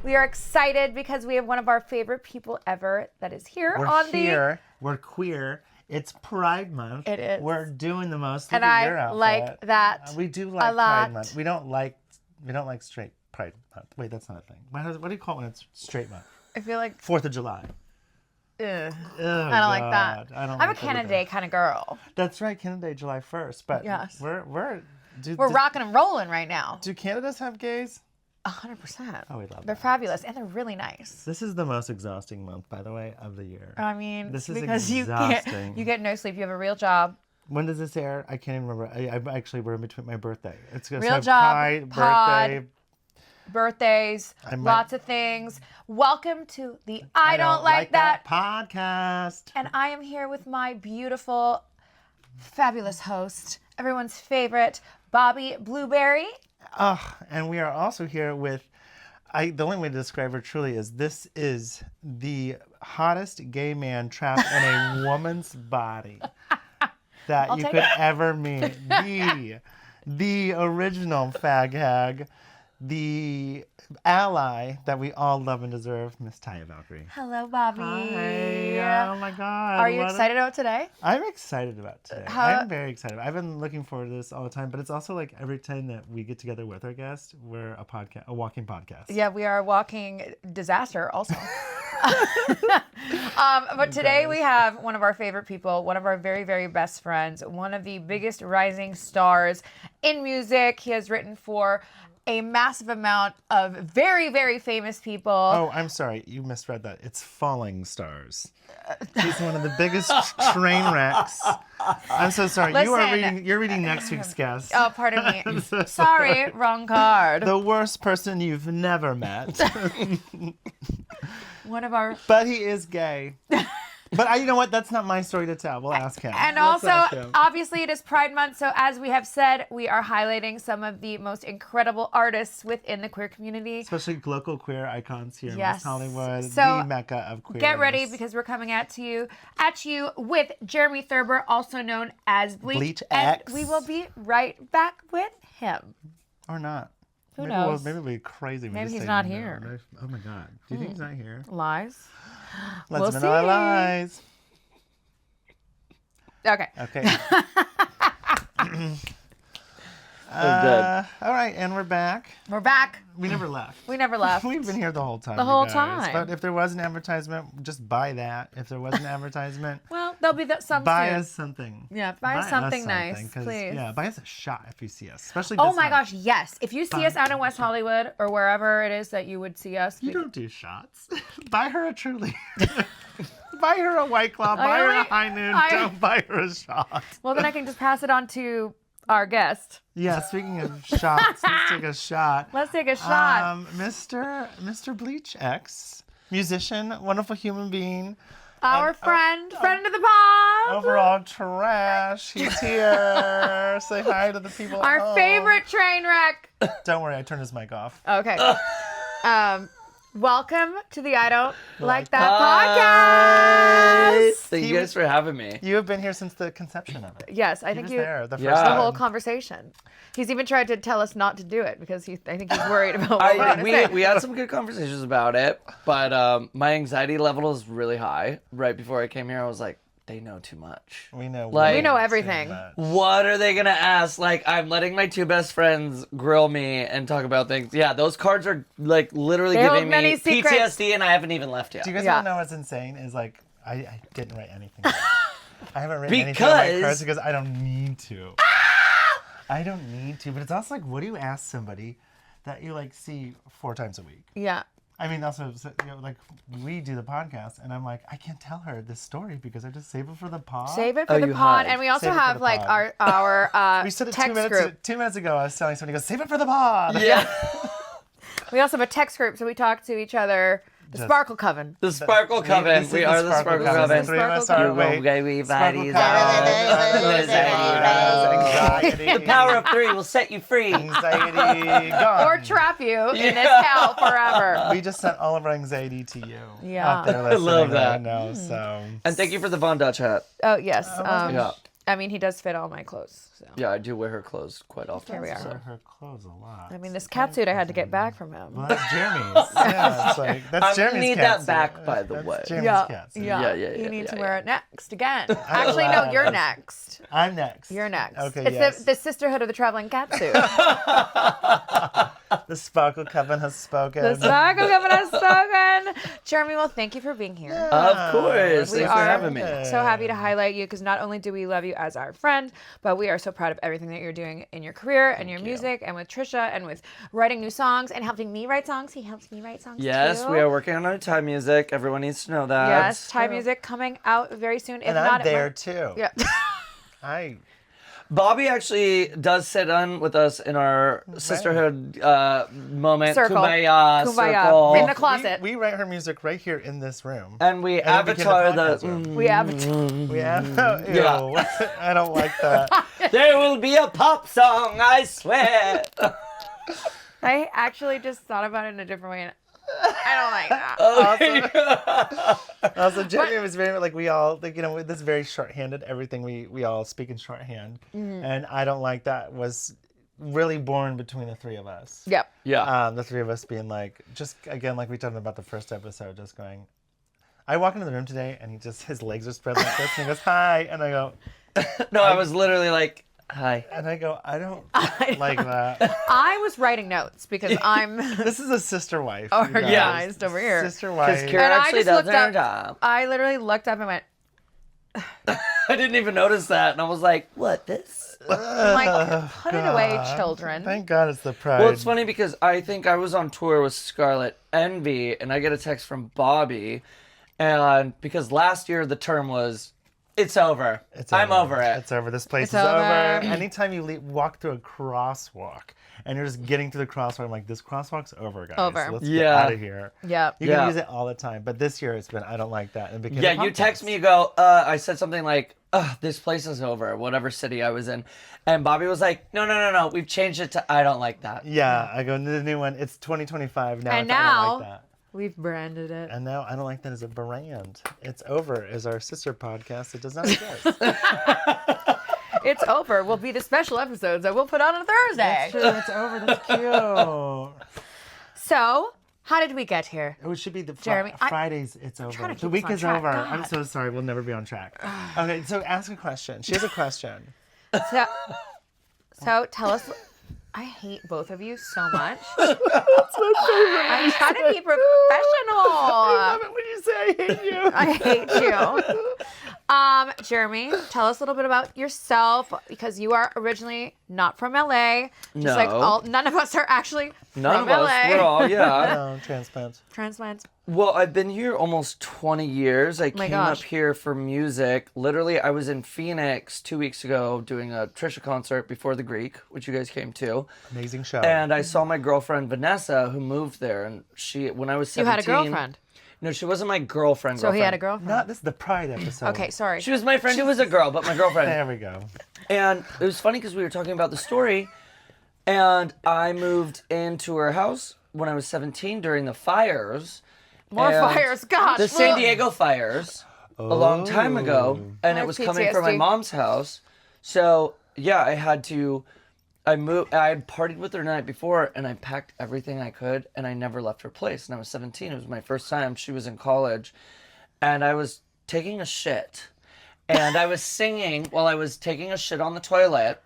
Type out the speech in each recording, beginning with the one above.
We are excited because we have one of our favorite people ever that is here We're queer. It's Pride Month. It is. We're doing the most. And Look at your I outfit. like that We do like a lot. Pride Month. We don't like straight Pride Month. Wait, that's not a thing. What do you call it when it's straight month? I feel like 4th of July. ugh. Oh, I don't like that. I'm I'm a Canada Day kind of girl. That's right, Canada Day, July 1st. But Yes. we're Rocking and rolling right now. Do Canadas have gays? 100%. Oh, we love They're that. fabulous and they're really nice. This is the most exhausting month, by the way, of the year. I mean, This is because exhausting. you get no sleep. You have a real job. When does this air? I can't even remember. we're in between my birthday. It's gonna Real say job, Pride, pod. birthday. Birthdays, lots of things. Welcome to the I Don't Like That podcast. And I am here with my beautiful, fabulous host, everyone's favorite, Bobby Blueberry. And we are also here with, the only way to describe her truly is this is the hottest gay man trapped in a woman's body that you could ever meet. The original fag hag, the ally that we all love and deserve, Miss Taya Valkyrie. Hello, Bobby. Hi. Oh my God. Are you excited about today? I'm excited about today. I'm very excited. I've been looking forward to this all the time, but it's also like every time that we get together with our guests, we're a walking podcast. Yeah, we are a walking disaster also. But today we have one of our favorite people, one of our very, very best friends, one of the biggest rising stars in music. He has written for a massive amount of very, very famous people. Oh, I'm sorry. You misread that. It's falling stars. He's one of the biggest train wrecks. I'm so sorry. Listen, you're reading next week's guest. Oh, pardon me. I'm so Sorry, wrong card. The worst person you've never met. One of our... But he is gay. But you know what? That's not my story to tell. We'll ask him. And obviously, it is Pride Month. So as we have said, we are highlighting some of the most incredible artists within the queer community. Especially local queer icons here in West Hollywood, so the mecca of queer. Get ready because we're coming at you with Jeremy Thurber, also known as Bleach. BLEACHx. And we will be right back with him. Or not. Who knows? Maybe we'll be crazy. Maybe he's not here. Oh my God. Do you think he's not here? Lies. Let's we'll see. Lies. Okay. All right, and we're back. We're back. We never left. We've been here the whole time. Time. But if there was an advertisement, just buy that. If there was an advertisement, well, there'll be some buy soon. Us something. Yeah, buy us something nice, please. Yeah, buy us a shot if you see us, especially. Oh my gosh, yes! If you see us out in West Hollywood or wherever it is that you would see us, you don't do shots. Buy her a Truly. Buy her a White Claw. Buy her a High Noon. Don't buy her a shot. Well, then I can just pass it on to our guest. Yeah, speaking of shots, let's take a shot. Mr. BLEACHx, musician, wonderful human being. Our friend of the pod. Overall trash. He's here. Say hi to the people at home. Our favorite train wreck. Don't worry, I turned his mic off. Okay. Welcome to the I Don't Like That podcast. Thank you guys for having me. You have been here since the conception of it. Yes, I think the whole conversation. He's even tried to tell us not to do it because I think he's worried about what we're going to say. We had some good conversations about it, but my anxiety level is really high. Right before I came here, I was like, they know too much. We know everything. What are they gonna ask? Like, I'm letting my two best friends grill me and talk about things. Yeah, those cards are like literally giving me PTSD, and I haven't even left yet. Do you guys want to know what's insane? Is like I didn't write anything down. I haven't written anything on my cards because I don't need to. I don't need to, but it's also like, what do you ask somebody that you like see 4 times a week? Yeah. I mean, also, like, we do the podcast, and I'm like, I can't tell her this story because I just save it for the pod. Save it for the pod. And we also have, like, our we said it text group. 2 minutes ago, I was telling somebody, save it for the pod. Yeah. We also have a text group, so we talk to each other. The Sparkle Coven. The Sparkle Coven. We are the Sparkle Coven. 3 of us are awake. The power of 3 will set you free. Anxiety gone. Or trap you in this hell forever. We just sent all of our anxiety to you. Yeah. Out there I love that. Right now, so. And thank you for the Von Dutch hat. Oh, yes. I mean, he does fit all my clothes. So. Yeah, I do wear her clothes quite often. Here we are. so. Wear her clothes a lot. I mean, this cat suit I had to get back from him. Well, that's Jeremy's. Yeah, it's like that's I'm Jeremy's gonna need cat that back, suit. by the That's way. Jeremy's cat suit. Yeah. You need yeah, to yeah. wear it next again. Actually, no, love you're this. next. I'm next. You're next. Okay, It's yes. the sisterhood of the traveling cat suit. The Sparkle Coven has spoken. The Sparkle Coven has spoken. Jeremy, well, thank you for being here. Of course. We Thanks for are having me. so happy to highlight you because not only do we love you as our friend, but we are so proud of everything that you're doing in your career and your music and with Trisha and with writing new songs and helping me write songs. He helps me write songs Yes, too. we are working on our Thai music. Everyone needs to know that. Yes, Thai music coming out very soon. If and not, I'm there too. Yeah. Bobby actually does sit on with us in our sisterhood moment. Circle. Kumbaya, Kumbaya. circle. In the closet. We write her music right here in this room. And we then we became avatar the the. podcast room. We have We have. Ew, Yeah. I don't like that. There will be a pop song, I swear. I actually just thought about it in a different way. And I don't like that. Also, Jeremy was very like we all like this is very shorthanded. Everything we all speak in shorthand, and I don't like that was really born between the three of us. Yep. Yeah. The three of us being like just again like we talked about the first episode, just going. I walk into the room today and his legs are spread like this and he goes hi and I go No, I was literally like, hi. and I go I don't like that. I was writing notes because I'm This is a sister wife. you guys. organized over here. Sister wife. Because Kira And I actually just does looked her up- job. I literally looked up and went, I didn't even notice that. And I was like, what, this? I'm like, put it away, children. Thank God it's the pride. Well, it's funny because I think I was on tour with Scarlet Envy, and I get a text from Bobby, and because last year the term was, it's over. I'm over it. It's over. This place It's is over. over. Anytime you walk through a crosswalk and you're just getting through the crosswalk, I'm like, this crosswalk's over, guys. Over. Let's Yeah. get out of here. Yep. You Yeah. can use it all the time, but this year it's been, I don't like that. And because Yeah, of you podcasts. text me, you go, I said something like, this place is over, whatever city I was in. And Bobby was like, no, we've changed it to I don't like that. Yeah, I go, the new one, it's 2025 now. And it's, I don't now- like that. We've branded it. And now I don't like that as a brand. It's over as our sister podcast. It does not exist. It's over. Will be the special episodes that we'll put on Thursday. That's true. It's over. That's cute. So, how did we get here? It should be the Jeremy, I- Fridays. It's over. trying to The keep week us on is track. over. God. I'm so sorry. We'll never be on track. Okay, so ask a question. She has a question. So tell us. I hate both of you so much. I'm trying to be professional. I love it when you say I hate you. I hate you. Jeremy, tell us a little bit about yourself because you are originally not from LA. Just like No. none of us are actually None from of LA. us, we're all, yeah. No, transplants. Transplants. Well, I've been here almost 20 years. I came gosh. up here for music. Literally, I was in Phoenix 2 weeks ago doing a Trisha concert before the Greek, which you guys came to. Amazing show. And I saw my girlfriend Vanessa, who moved there. And she, when I was 17, You had a girlfriend. No, she wasn't my girlfriend. So he had a girlfriend. Not this is the Pride episode. Okay, sorry. She was my friend who was a girl, but my girlfriend. There we go. And it was funny because we were talking about the story, and I moved into her house when I was 17 during the fires. More And fires. Gosh. The San Diego fires a long time ago, and I it have was coming from my PTSD. mom's house. So yeah, I had partied with her the night before, and I packed everything I could, and I never left her place. And I was 17. It was my first time. She was in college, and I was taking a shit, and I was singing while I was taking a shit on the toilet,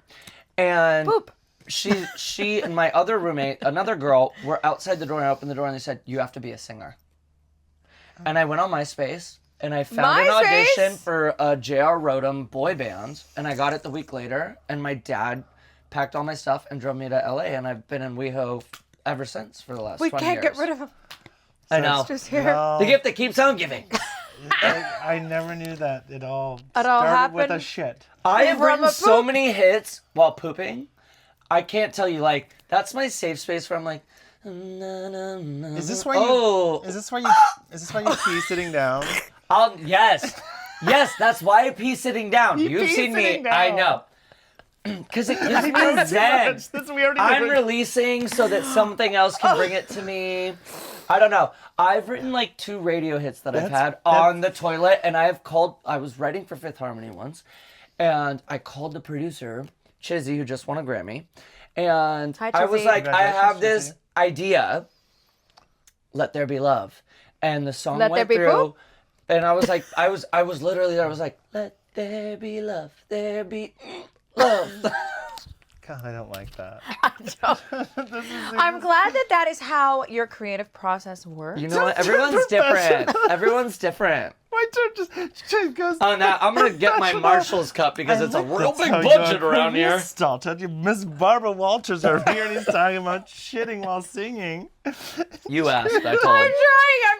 and Poop. she and my other roommate, another girl, were outside the door, and I opened the door, and they said, "You have to be a singer." And I went on MySpace, and I found an MySpace? audition for a J.R. Rodham boy band, and I got it the week later, and my dad packed all my stuff and drove me to LA, and I've been in WeHo ever since for the last We 20 can't years. get rid of him. I know. Just here. No, The gift that keeps on giving. I never knew that it all all started with a happened- shit. I have From written a so poop. many hits while pooping. I can't tell you, like, that's my safe space where I'm like, Is this why oh, Is this why you pee sitting down? yes. Yes, that's why I pee sitting down. You've pee seen me. sitting I down. know. Because it gives me zen. That's we already I'm know. releasing so that something else can bring it to me. I don't know. I've written like 2 radio hits that I've That's- had on the toilet, and I was writing for Fifth Harmony once, And I called the producer, Chizzy, who just won a Grammy. And Hi, I was Chizzy. like, I have this Chizzy. idea. Let there be love. And the song Let there went be through. poop? And I was like, I was literally there. I was like, let there be love. There be love. God, I don't like that. I'm glad that is how your creative process works. You know what? Everyone's different. Everyone's different. My turn just goes. Oh, now I'm going to get my Marshall's cup because it's a real big That's how budget you're around here. Started. Miss Barbara Walters are here and he's talking about shitting while singing. You asked, I told. I'm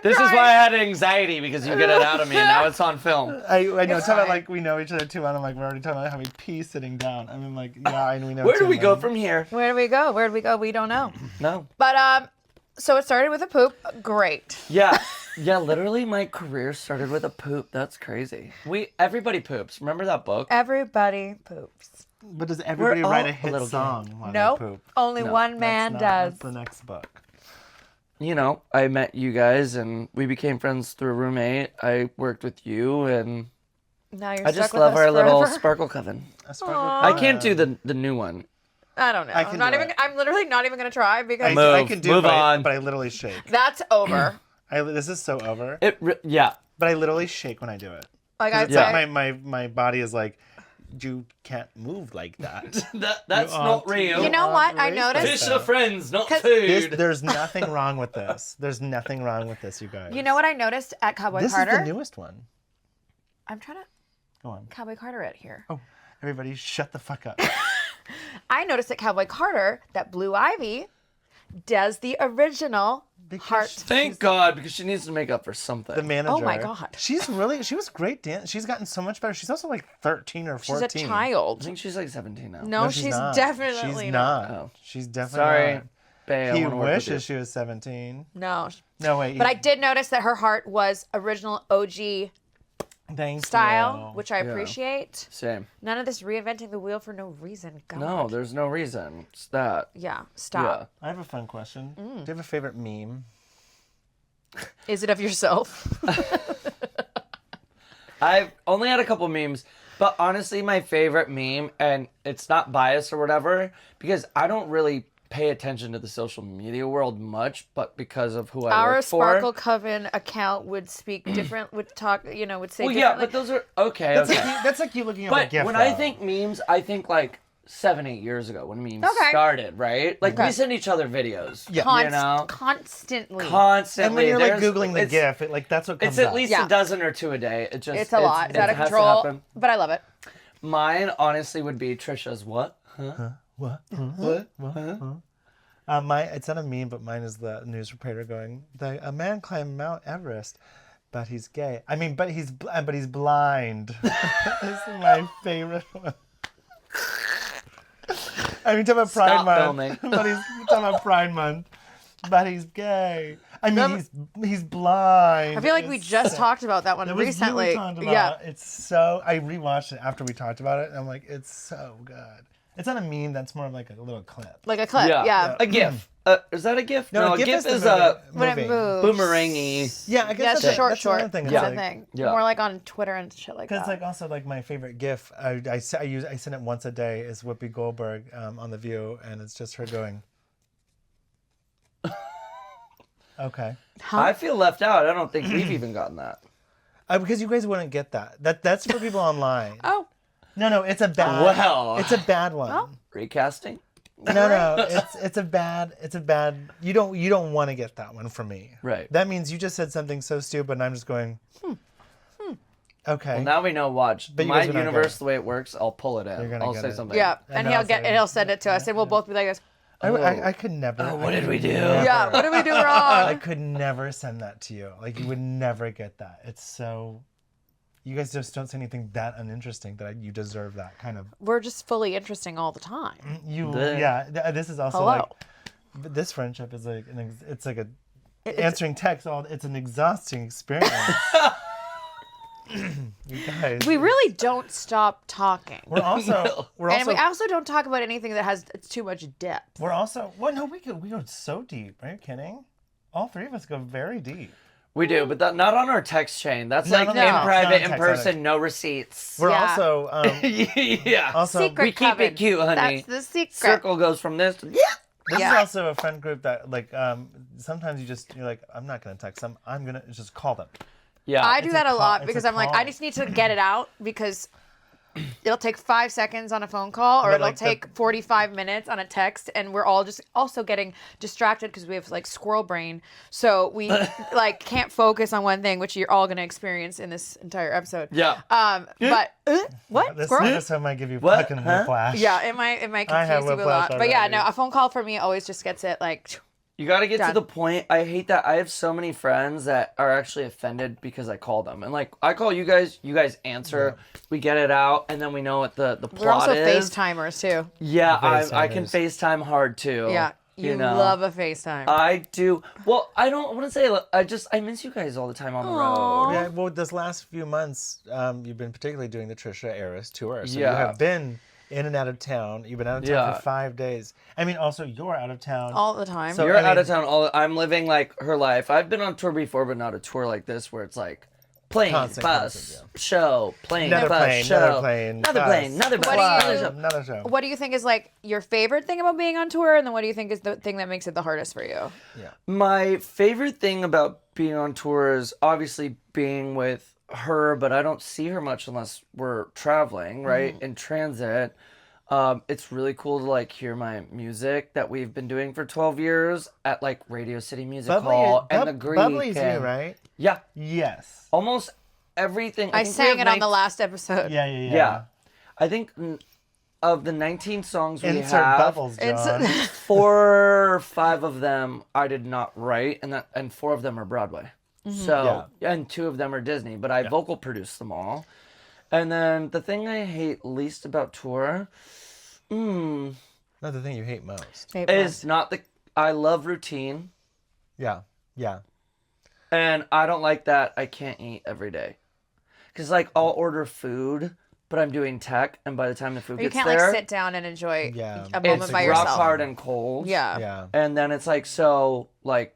This trying. is why I had anxiety, because you get it out of me and now it's on film. I know. It's fine. about like we know each other too, and I'm like we're already talking about how we pee sitting down. I mean, like yeah, and we know. Where do too, we go like- from here? Where do we go? Where do we go? We don't know. No. But so it started with a poop. Great. Yeah. Yeah, literally my career started with a poop. That's crazy. Everybody poops. Remember that book? Everybody poops. But does everybody We're write all a a hit little song while Nope. they poop? Only No, one man does. That's the next book. You know, I met you guys and we became friends through a roommate. I worked with you and Now you're I stuck just with love us our little forever. sparkle coven. A sparkle I cover. can't do the new one. I don't know. I can do it. I'm literally not even gonna try because Move. I can do Move it, on. but I literally shake. that's over. This is so over. Yeah. But I literally shake when I do it. Like I'd It's say, like my body is like, you can't move like that. That's not real. you know what? I raised noticed. Fish are friends, not 'Cause- This, food. there's nothing wrong with this. There's nothing wrong with this, you guys. You know what I noticed at Cowboy This Carter? is the newest one. I'm trying to Go on. Cowboy Carter it here. Oh, everybody, shut the fuck up. I noticed at Cowboy Carter that Blue Ivy does the original Because heart. Thank God, because she needs to make up for something. The manager. Oh my God. She was great dance. She's gotten so much better. She's also like 13 or 14. She's a I child. think she's like 17 now. No, she's she's not. definitely She's not. not. Oh. She's definitely Sorry, not. Bae, I He wanna work with you. wishes she was 17. No. No, wait. But I did notice that her heart was original OG Thank style, you. which I appreciate. Same. None of this reinventing the wheel for no reason. God. No, there's no reason. It's that. Yeah, Yeah. stop. I have a fun question. Mm. Do you have a favorite meme? Is it of yourself? I've only had a couple memes, but honestly, my favorite meme, and it's not biased or whatever, because I don't really pay attention to the social media world much, but because of who I Our work for. Sparkle Coven account would speak different, would talk, would say Well, yeah, differently. but those are okay. That's, okay. that's like you looking at a But gift. when I though. think memes, I think like 7-8 years ago when memes Okay. started, right? Like Okay. we send each other videos. Yeah. You know? Constantly. Constantly. and when you're like There's- Googling the it's- GIF, it, like that's what comes It's at up. least Yeah. a dozen or two a day. It just It's a lot. It's out of has to control. happen. But I love it. Mine honestly would be Trisha's what? What? It's not a meme, but mine is the news reporter going, a man climbed Mount Everest, but he's gay. I mean, but he's blind. This is my favorite one. I mean, talking about Pride Stop Month. filming. But he's talking about Pride Month, but he's gay. I mean, he's blind. I feel like we It's just so- talked about that one It was recently. you we talked about. Yeah. It's so. I rewatched it after we talked about it, and I'm like, it's so good. It's not a meme. That's more of like a little clip. Like a clip. Yeah. A GIF. Is that a GIF? No, a GIF GIF is the a When it movie. moves. boomerangy. Yeah, I guess That's that's, short, that's short. another thing. Kind It's of like, thing. Yeah. More like on Twitter and shit like because that. it's like also like my favorite GIF. I send it once a day is Whoopi Goldberg on The View, and it's just her going. Okay. I feel left out. I don't think we've even gotten that. Because you guys wouldn't get that. That's for people online. Oh. No, it's a bad. Well. It's a bad one. Oh. Recasting? No, it's a bad. You don't want to get that one from me. Right. That means you just said something so stupid, and I'm just going. Okay. Well, now we know. Watch. But you My guys are not universe, good. the way it works, I'll pull it You're in. gonna I'll get say it. something. Yeah. And And he'll send it to us, and we'll both be like this. I could never. Oh, what did we do? Yeah. What did we do I wrong? could never send that to you. Like you would never get that. It's so. You guys just don't say anything that uninteresting that you deserve that kind of. We're just fully interesting all the time. This is also Hello. like. This friendship is like it's like answering text. It's an exhausting experience. You guys. We really don't stop talking. We're also. And we also don't talk about anything that has too much depth. We're also. Well, no, we go so deep. Are you kidding? All three of us go very deep. We do, but not on our text chain. That's Not like on in the- private, not in text, person, no receipts. We're Yeah. also Yeah. also Secret we keep coven. it cute, honey. That's the secret. Circle goes from this to this Yeah. is also a friend group that like sometimes you're like, I'm not gonna text them. I'm gonna just call them. Yeah. I do It's that a a call- lot it's because a I'm like, call. I just need to get it out because it'll take 5 seconds on a phone call or But, it'll like, take 45 minutes on a text, and we're all just also getting distracted because we have like squirrel brain, so we like can't focus on one thing, which you're all gonna experience in this entire episode. Yeah. But what This squirrel? episode might give you What? fucking Huh? whiplash. Yeah, it might I have confuse you a whiplash lot. But yeah, already. no, a phone call for me always just gets it like. You got to get to Done. the point. I hate that. I have so many friends that are actually offended because I call them. And like, I call you guys answer, we get it out, and then we know what the plot We're also is. FaceTimers too. Yeah, The I can FaceTimers. FaceTime hard too. Yeah, you know. love a FaceTime. I do. Well, I don't want to say. I miss you guys all the time on the road. Yeah, well, this last few months, you've been particularly doing the Trisha Eras tour. So Yeah. you have been in and out of town. You've been out of town Yeah. for 5 days. I mean, also, you're out of town. all the time. So- You're I mean- out of town. I'm living like her life. I've been on tour before, but not a tour like this where it's like plane, Constant, bus, show, plane, Another bus, plane, show, another plane, another bus, plane, another bus, What do you- another show. Another show. What do you think is like your favorite thing about being on tour, and then what do you think is the thing that makes it the hardest for you? My favorite thing about being on tour is obviously being with her, but I don't see her much unless we're traveling, right? In transit. It's really cool to like hear my music that we've been doing for 12 years at like Radio City Music Hall and the Greek. Bubbly's you, and- right? Yeah, Yes. almost everything. I think we sang have it on the last episode. Yeah. Yeah, I think of the 19 songs we Insert have, bubbles, It's- John. 4 or 5 of them I did not write, and 4 of them are Broadway. So and 2 of them are Disney, but I vocal produced them all. And then the thing I hate least about tour, Not the thing you hate most. is not the. I love routine, Yeah. and I don't like that I can't eat every day. Cause like I'll order food, but I'm doing tech, and by the time the food you gets can't there, like sit down and enjoy Yeah. a moment it's by rock yourself. hard and cold. Yeah. Yeah. And then it's like, so like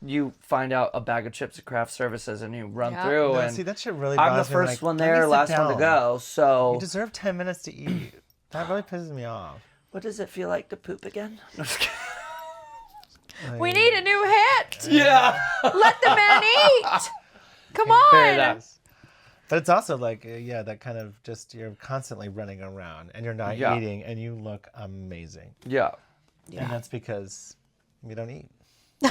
you find out a bag of chips at craft services and you run Yeah. through, No, and see, that shit really I'm the bothers me. I'm first like, one let me there, sit last one to down. go. So You deserve 10 minutes to eat. That really pisses me off. what does it feel like to poop again? No, just kidding. We need a new hit. Yeah. Let the man eat. Come Fair on. enough. But it's also like, that kind of just, you're constantly running around and you're not Yeah. eating and you look amazing. Yeah. And that's because we don't eat. We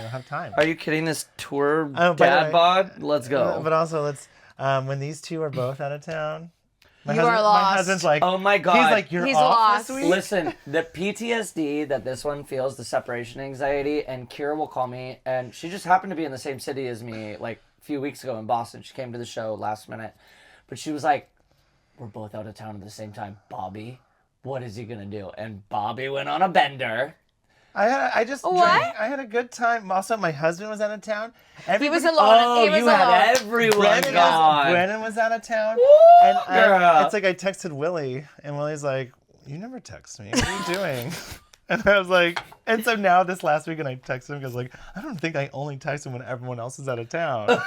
don't have time. Are you kidding? This tour Oh, by the dad way- bod? Let's go. But also, let's, when these two are both out of town, You are lost. My husband's like, Oh my God. He's like, you're He's off lost. this week? Listen, the PTSD that this one feels, the separation anxiety, and Kira will call me, and she just happened to be in the same city as me like a few weeks ago in Boston. She came to the show last minute, but she was like, we're both out of town at the same time. Bobby, what is he gonna do? And Bobby went on a bender. I just What? drank. I had a good time. Also, my husband was out of town. He was Everybody- alone. Oh, he was you alone. had everyone gone. Brennan was out of town. Woo, And girl. it's like I texted Willie, and Willie's like, you never text me. What are you doing? And I was like, and so now this last week, and I texted him because like, I don't think I only text him when everyone else is out of town. Well,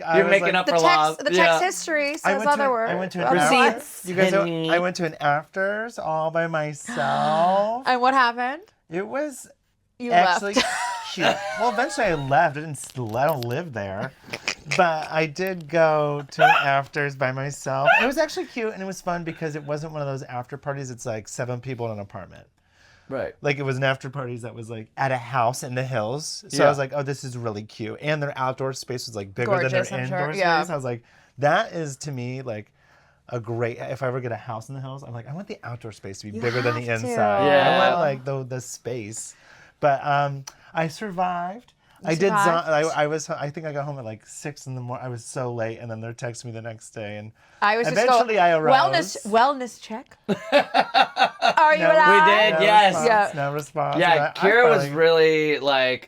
I You're was making like, up the for loss. text history says otherwise. I went to an otherwise. Receipts. You guys know, Penny. I went to an afters all by myself. And what happened? It was You actually left. cute. Well, eventually I left. I don't live there. But I did go to an afters by myself. It was actually cute and it was fun because it wasn't one of those after parties. It's like 7 people in an apartment. Right. Like it was an after parties that was like at a house in the hills. So I Yeah. was like, oh, this is really cute. And their outdoor space was like bigger Gorgeous, than I'm their sure. indoor Yeah. space. I was like, that is to me like a great, if I ever get a house in the hills, I'm like, I want the outdoor space to be You bigger than the have to. inside. Yeah. I want like the space. But I survived. I did. survived? I think I got home at like 6 in the morning. I was so late, and then they're texting me the next day, and I was eventually I arose. Wellness check. Are you No, we alive? did, No yes. response, Yeah. no response. Yeah, But I Kira was finally- really like,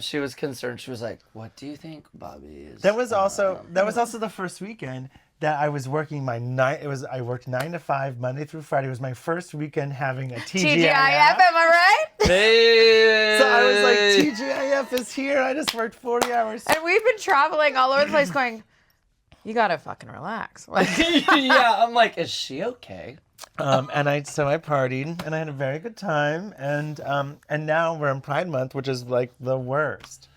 she was concerned. She was like, "What do you think Bobby is?" That was also the first weekend that I was working I worked 9 to 5 Monday through Friday. It was my first weekend having a TGIF. TGIF, am I right? Hey. So I was like, TGIF is here. I just worked 40 hours. And we've been traveling all over the place going, you gotta fucking relax. Like, Yeah, I'm like, is she okay? And I partied and I had a very good time. And now we're in Pride Month, which is like the worst.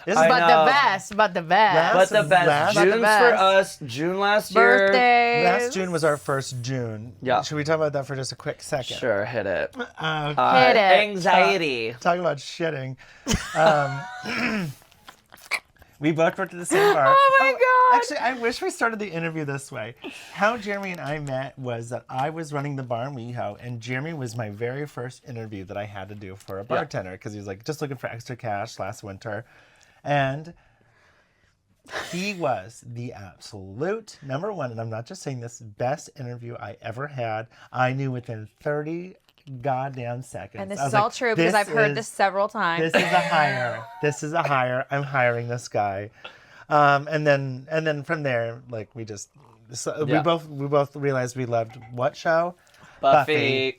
This is I but know. the best, but the best. But the best. Last- June's But the for best. us. June last year. Birthdays. last June was our first June. Yeah. Should we talk about that for just a quick second? Sure, hit it. Hit it. Anxiety. Talking about shitting. We both worked at the same bar. Oh my God. Actually, I wish we started the interview this way. How Jeremy and I met was that I was running the bar in WeHo, and Jeremy was my very first interview that I had to do for a bartender because he was like just looking for extra cash last winter. And he was the absolute number one, and I'm not just saying this, best interview I ever had. I knew within 30 goddamn seconds. And this I is was all like, true because I've heard this several times. This is a hire. This is a hire. I'm hiring this guy. And then from there, like we Yeah. we both realized we loved what show? Buffy.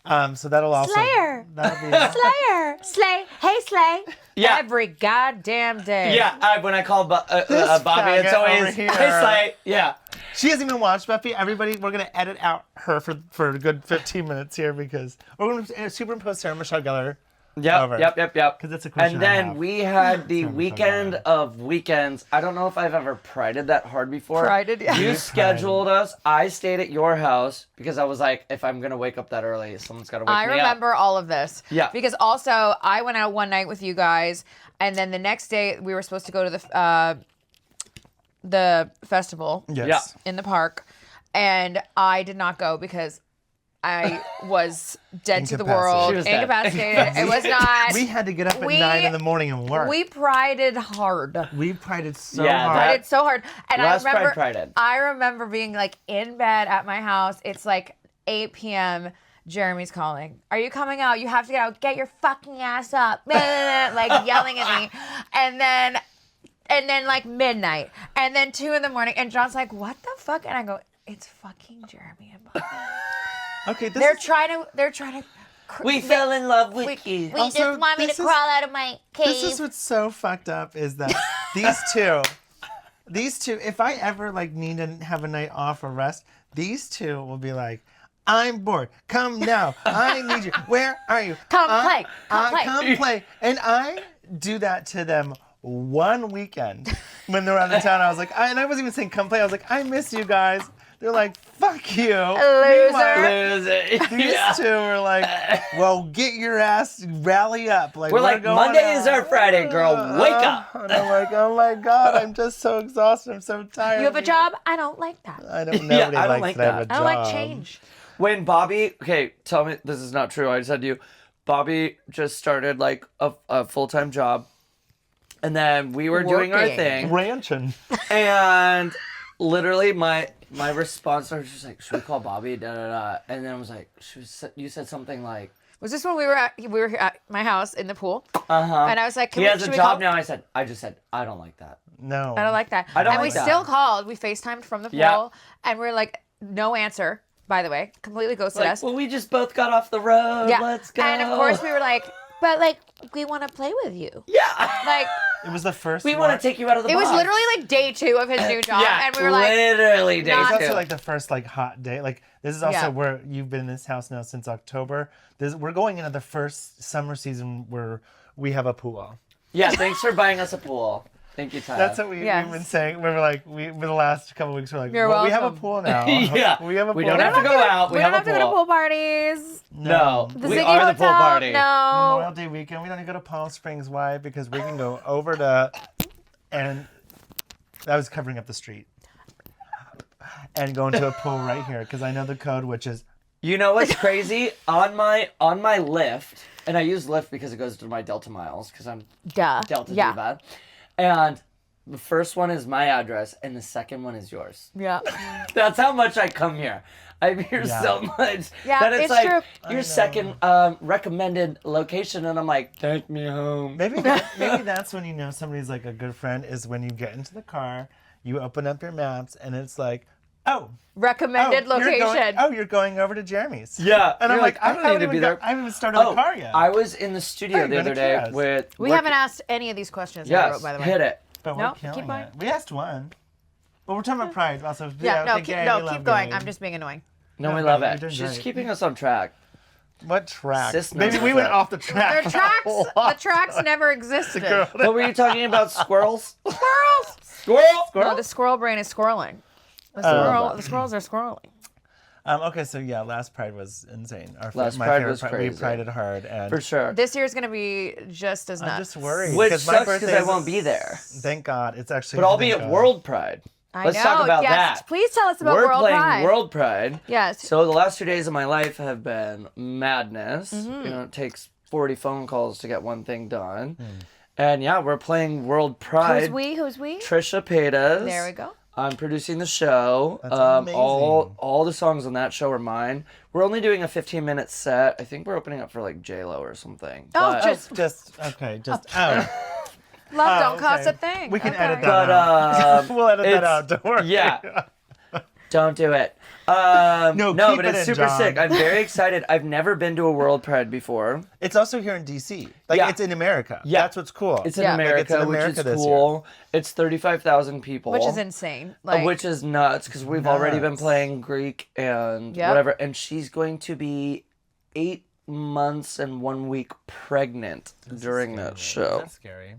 So that'll also Slayer. that'll be Slayer. Slay. Hey, Slay. Yeah. Every goddamn day. Yeah, when I call Bobby, faggot it's over always, here. it's like, yeah. She hasn't even watched Buffy. Everybody, we're gonna edit out her for a good 15 minutes here because we're gonna superimpose Sarah Michelle Gellar. Over. Yep. Because that's a question. And I then have. we had the Sorry, weekend sorry. of weekends. I don't know if I've ever prided that hard before. Prided, yeah. You You scheduled us. I stayed at your house because I was like, if I'm going to wake up that early, someone's got to wake I me up. remember all of this. Yeah. Because also, I went out one night with you guys, and then the next day we were supposed to go to the festival Yes. in the park, and I did not go because I was dead to the world, She was dead. incapacitated. It was not. We had to get up at We- 9 in the morning and work. We prided hard. We prided so Yeah, hard. that- Prided so hard, and Last I remember. prided. I remember being like in bed at my house. It's like 8 p.m. Jeremy's calling. Are you coming out? You have to get out. Get your fucking ass up. Like yelling at me, and then like midnight, and then 2 in the morning, and John's like, "What the fuck?" And I go, "It's fucking Jeremy and Bobby. Okay, this They're is, trying to. We fell in love with you. We Also, just want me to this is- crawl out of my cave." this is what's so fucked up is that these two, if I ever like need to have a night off or rest, these two will be like, I'm bored. Come now. I need you. Where are you? Come play. Come play. Come play. And I do that to them one weekend when they're out of town. I was like, and I wasn't even saying come play. I was like, I miss you guys. They're like, fuck you. Meanwhile, Lose it. these Yeah. two were like, well, get your ass, rally up. Like, We're like, going Monday is out. our Friday, girl. Wake up. And I'm like, oh my God, I'm just so exhausted. I'm so tired. You have a job? I don't like that. I don't Yeah, Nobody I don't likes like that I have a that. I don't like job. change. When Bobby, okay, tell me this is not true. I just had you. Bobby just started like a full-time job. And then we were doing our Working. thing. Ranching. And literally my response was just like, should we call Bobby? Da, da, da. And then I was like, you said something like, Was this when we were at my house in the pool? uh-huh. And I was like, He has a should we job call? now. I just said, I don't like that. No. I don't like that. I don't and like we that. still called. We FaceTimed from the pool. Yeah. And we're like, no answer, by the way. Completely ghosted Like, us. well, we just both got off the road. Yeah. Let's go. And of course we were like, but like, we want to play with you. Yeah. Like, It was the first We one. want to take you out of the it was box. literally like day 2 of his new job. Yeah, And we were like, literally day It was not- two. also like the first like hot day. Like this is also Yeah. where you've been in this house now since October. We're going into the first summer season where we have a pool. Yeah, thanks for buying us a pool. Thank you, Taya. That's what Yes. we've been saying. We were like, for the last couple of weeks, we're like, You're well, we have a welcome. pool now. Yeah. we have a pool. We don't have to go out. we We don't have have a to go to pool. pool parties. No, The we Ziggy are Hotel. the pool party. No. Memorial Day weekend. We don't even go to Palm Springs. Why? Because we can go over to, and that was covering up the street, and go into a pool right here because I know the code, which is You know what's crazy? on my Lyft, and I use Lyft because it goes to my Delta miles because I'm Duh. Delta yeah. Diva. And the first one is my address, and the second one is yours. Yeah. That's how much I come here. I'm here Yeah. so much Yeah, that it's it's like true. your second recommended location, and I'm like, take me home. maybe that's when you know somebody's like a good friend is when you get into the car, you open up your maps, and it's like Oh. Recommended location. You're going over to Jeremy's. Yeah. And I'm You're like, I don't need to be there. I haven't even started the car yet. I was in the studio you're the other gonna day kiss. with. We haven't asked any of these questions I Yes, wrote, by the way. hit it. But No, we're killing keep going. it. We asked one. But we're talking about pride also. Yeah, no, the keep, gay, no, we love keep going. gay. I'm just being annoying. No, No, we no, love you're it. doing She's great. keeping us on track. What track? Sis Maybe knows we went that. off the track. The tracks never existed. What were you talking about? Squirrels? Squirrels! Squirrel? No, the squirrel brain is squirreling. The squirrels are squirreling. Okay, so yeah, last Pride was insane. Last my Pride favorite was We crazy. prided hard, and For sure. This year's going to be just as nuts. I'm just worried. Which because my sucks because birthday I is- won't be there. Thank God, it's actually. But I'll be thank at God. World Pride. I Let's know. talk about yes, that. Please tell us about We're World playing Pride. World Pride. Yes. So the last 2 days of my life have been madness. Mm-hmm. You know, it takes 40 phone calls to get one thing done. And yeah, we're playing World Pride. Who's we? Trisha paid us. There we go. I'm producing the show. That's amazing. All the songs on that show are mine. We're only doing a 15-minute set. I think we're opening up for like J-Lo or something. Oh, But- just Oh. love don't okay. cost a thing. We can Okay. edit that But out. We'll edit that it's- out. Don't worry. Yeah. Don't do it. No, keep but it it's in, super John. sick. I'm very excited. I've never been to a World Pride before. It's also here in DC. Like Yeah. it's in America. Yeah. That's what's cool. It's in Yeah. America, Like, it's in America which is this cool. It's 35,000 people. Which is insane. Like, Which is nuts because we've already been Nuts. playing Greek and Yep. whatever. And she's going to be 8 months and 1 week pregnant during that show. That's scary.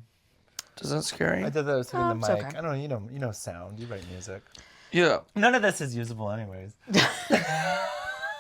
Is that scary? I did that. I was hitting the it's mic. okay. I don't know. You know sound. You write music. Yeah. None of this is usable, anyways.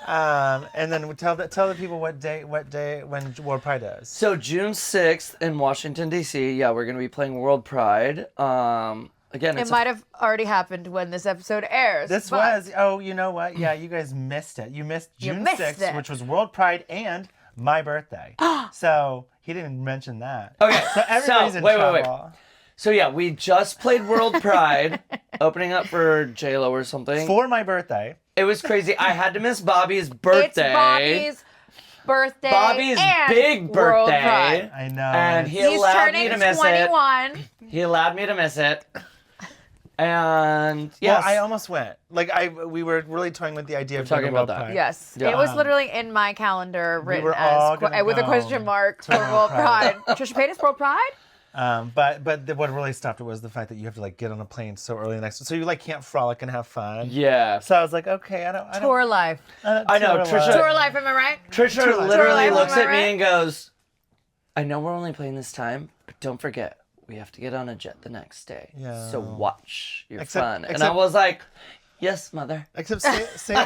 And then tell the people what day when World Pride is. So June 6th in Washington, D.C. Yeah, we're going to be playing World Pride. Again, it it's might have already happened when this episode airs. This but was you know what? Yeah, you guys missed it. You missed June missed 6th, it. which was World Pride and my birthday. So he didn't mention that. Okay, So everybody's in wait. trouble. So yeah, we just played World Pride, opening up for J-Lo or something. For my birthday. It was crazy. I had to miss Bobby's birthday. It's Bobby's birthday. Bobby's and big World birthday. Pride. I know. And he He's allowed turning me to miss 21. it. He allowed me to miss it. And yeah, yes, I almost went. Like we were really toying with the idea of talking going to World about that. Pride. Yes. Yeah. It was literally in my calendar written were all gonna with a go question mark to for World World Pride. Pride. Trisha Paytas, World Pride? But what really stopped it was the fact that you have to like get on a plane so early the next. So you like can't frolic and have fun. yeah. So I was like, okay, I don't. Tour life. I know, tour Trisha- life. Tour life, am I right? Trisha Tour life. literally Tour life, looks am I at me right? and goes, I know we're only playing this time, but don't forget, we have to get on a jet the next day. Yeah. So watch your Except- fun. And I except- was like, yes, mother. Except say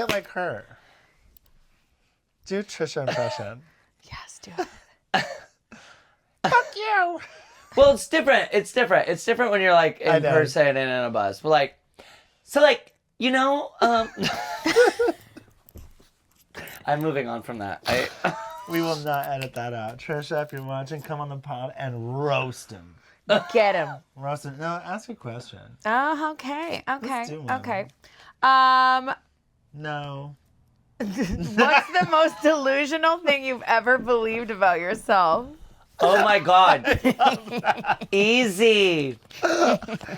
it like her. Do Trisha impression. Yes, dude. Fuck you. Well, it's different. It's different. It's different when you're like I in know. person and in a bus. But like, so like, you know, I'm moving on from that. We will not edit that out. Trisha, if you're watching, come on the pod and roast him. Get him. Roast him. No, ask a question. Oh, okay. Let's do one. Okay. No. What's the most delusional thing you've ever believed about yourself? Oh my God. Easy.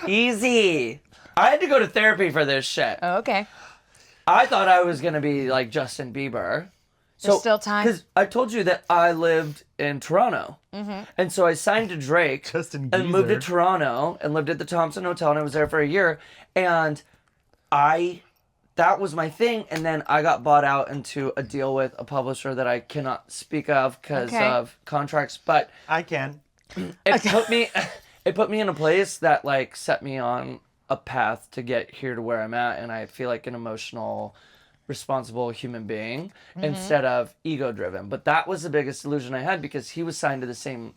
Easy. I had to go to therapy for this shit. Oh, okay. I thought I was going to be like Justin Bieber. There's still time. Because I told you that I lived in Toronto. Mm-hmm. And so I signed to Drake Justin and moved to Geezer. Toronto and lived at the Thompson Hotel and I was there for a year. And that was my thing. And then I got bought out into a deal with a publisher that I cannot speak of because Okay. of contracts. But I can. it put me in a place that like set me on a path to get here to where I'm at. And I feel like an emotional, responsible human being instead of ego driven. But that was the biggest illusion I had because he was signed to the same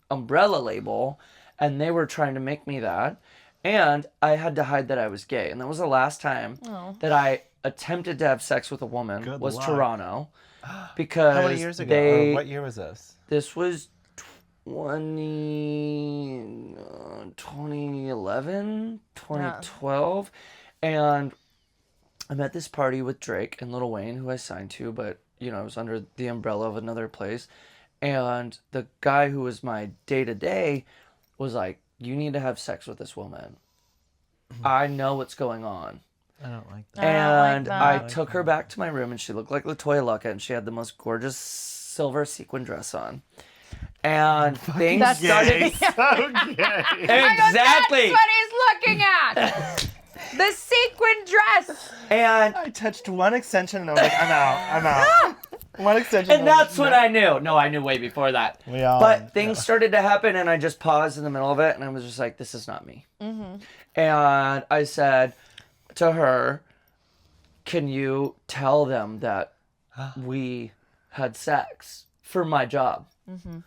umbrella label and they were trying to make me that. And I had to hide that I was gay. And that was the last time that I attempted to have sex with a woman Good was luck. Toronto. Because How many years ago? they Or what year was this? this was 2011, 2012. And I'm at this party with Drake and Lil Wayne, who I signed to, but, you know, I was under the umbrella of another place. And the guy who was my day-to-day was like, you need to have sex with this woman. I know what's going on. I don't like that. And that. I took her back to my room, and she looked like LaToya Luckett, and she had the most gorgeous silver sequin dress on. And things started. So gay. Exactly. That's what he's looking at. The sequin dress. And I touched one extension and I was like, I'm out. One extension. And that's when I knew. No, I knew way before that. But things started to happen, and I just paused in the middle of it, and I was just like, this is not me. Mm-hmm. And I said to her, can you tell them that we had sex for my job? Mm-hmm.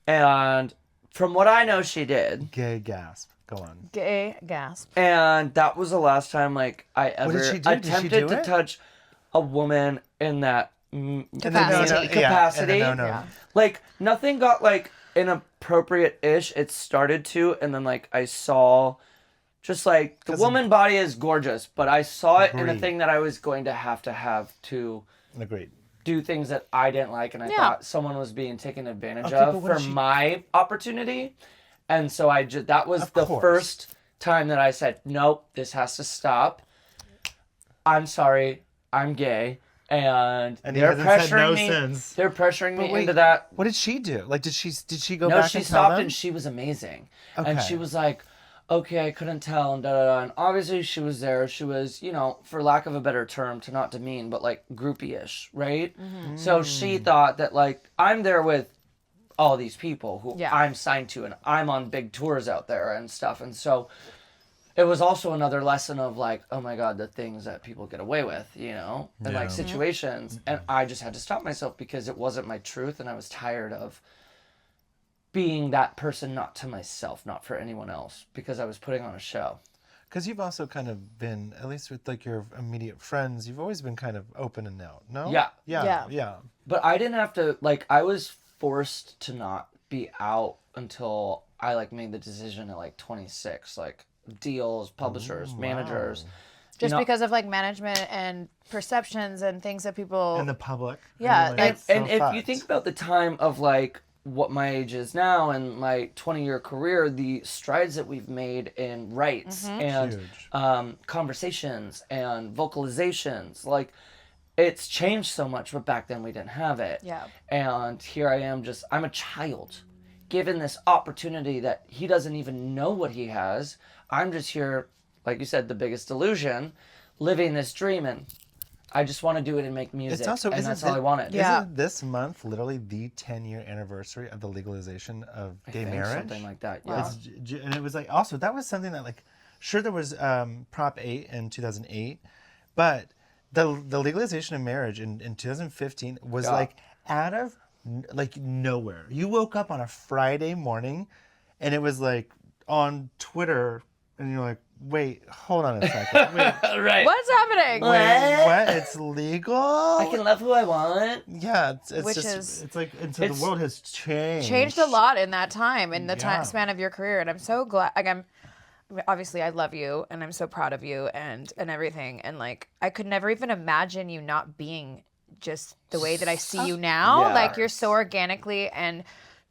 And from what I know, she did. Gay gasp. Go on. Gay gasp. And that was the last time, like, I ever did she do? attempted to touch a woman in that Capacity. capacity. No. Like, nothing got, like, inappropriate-ish. It started to, and then, like, I saw just, like, the woman body is gorgeous, but I saw it in a thing that I was going to have to Agreed. do things that I didn't like, and I thought someone was being taken advantage Okay, of but for my opportunity. And so that was the first time that I said, nope, this has to stop. I'm sorry, I'm gay. And they're pressuring me. Since. They're pressuring me into that. What did she do? Like, did she go No, back she and stopped, tell them? and she was amazing. Okay. And she was like, okay, I couldn't tell, and da-da-da. And obviously she was there. She was, you know, for lack of a better term, to not demean, but like groupie-ish, right? Mm-hmm. So she thought that, like, I'm there with all these people who I'm signed to, and I'm on big tours out there and stuff. And so it was also another lesson of, like, oh my God, the things that people get away with, you know, and like situations. And I just had to stop myself because it wasn't my truth, and I was tired of being that person, not to myself, not for anyone else, because I was putting on a show. Because you've also kind of been, at least with like your immediate friends, you've always been kind of open and out, no? Yeah. But I didn't have to, like, I was forced to not be out until I, like, made the decision at, like, 26, like, deals, publishers, managers. Just because of, like, management and perceptions and things that people... And the public. Yeah. And if you think about the time of, like, what my age is now and my 20-year career, the strides that we've made in rights and conversations and vocalizations, like, it's changed so much, but back then we didn't have it. Yeah. And here I am, I'm a child given this opportunity that he doesn't even know what he has. I'm just here, like you said, the biggest delusion, living this dream, and I just want to do it and make music. And that's all I wanted. Isn't this month literally the 10-year anniversary of the legalization of gay marriage? Something like that, yeah. And it was like, also, that was something that, like, sure, there was Prop 8 in 2008, but the legalization of marriage in 2015 was like out of like nowhere. You woke up on a Friday morning and it was like on Twitter and you're like, wait, hold on a second. Wait, Right. What's happening? wait, what? It's legal? I can love who I want. Yeah, it's Which just, is- it's like, and so the world has changed. Changed a lot in that time, in the time span of your career, and I'm so glad. Like, obviously I love you, and I'm so proud of you, and everything, and like I could never even imagine you not being just the way that I see you now. Yeah. Like, you're so organically and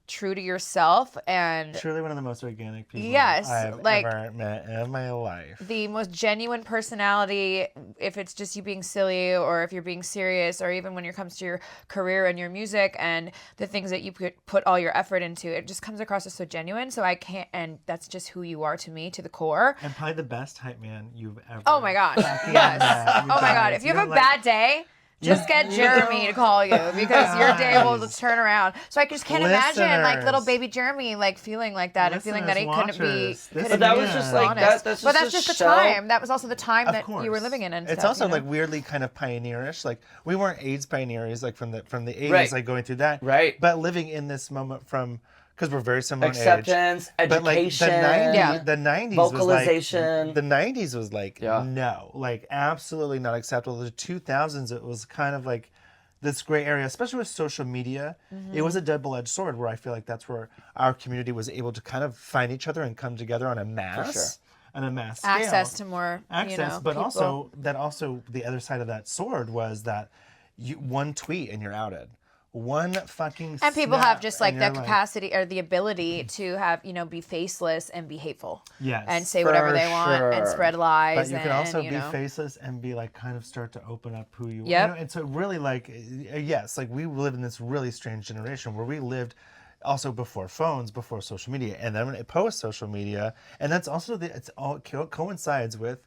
true to yourself, and Truly one of the most organic people Yes, I've like- ever met in my life. the most genuine personality, if it's just you being silly or if you're being serious, or even when it comes to your career and your music and the things that you put all your effort into, it just comes across as so genuine. So I can't, and that's just who you are to me, to the core. And probably the best hype man you've ever. Oh my gosh. fucking Yes. met, you Oh my God. guys. If you have You're a like- bad day, just get Jeremy to call you, because your day will just turn around. So I just can't imagine like little Listeners. baby Jeremy like feeling like that and feeling that he couldn't be. Watchers, couldn't this- But that be was just Yeah. like honest. that's But just that's a just the show. time. That was also the time Of that course. you were living in, and it's stuff, also you know? like weirdly kind of pioneerish. Like, we weren't AIDS pioneers, like from the 80s, Right. like going through that. Right. But living in this moment from, because we're very similar in age. Acceptance, But like education, the 90s, Yeah. the 90s vocalization. was like, the 90s was like, Yeah. no, like absolutely not acceptable. The 2000s, it was kind of like this gray area, especially with social media. It was a double-edged sword where I feel like that's where our community was able to kind of find each other and come together on a mass, on a mass scale. access to more Access, but people. also the other side of that sword was that one tweet and you're outed. one fucking And people snap, have just like and that you're capacity or the ability to have, be faceless and be hateful. Yes. And say whatever they want and sure. spread lies. But you can also and, be faceless and be like kind of start to open up who you Yep. are. And so really like, yes, like we live in this really strange generation where we lived also before phones, before social media, and then post social media. And that's also, it's all coincides with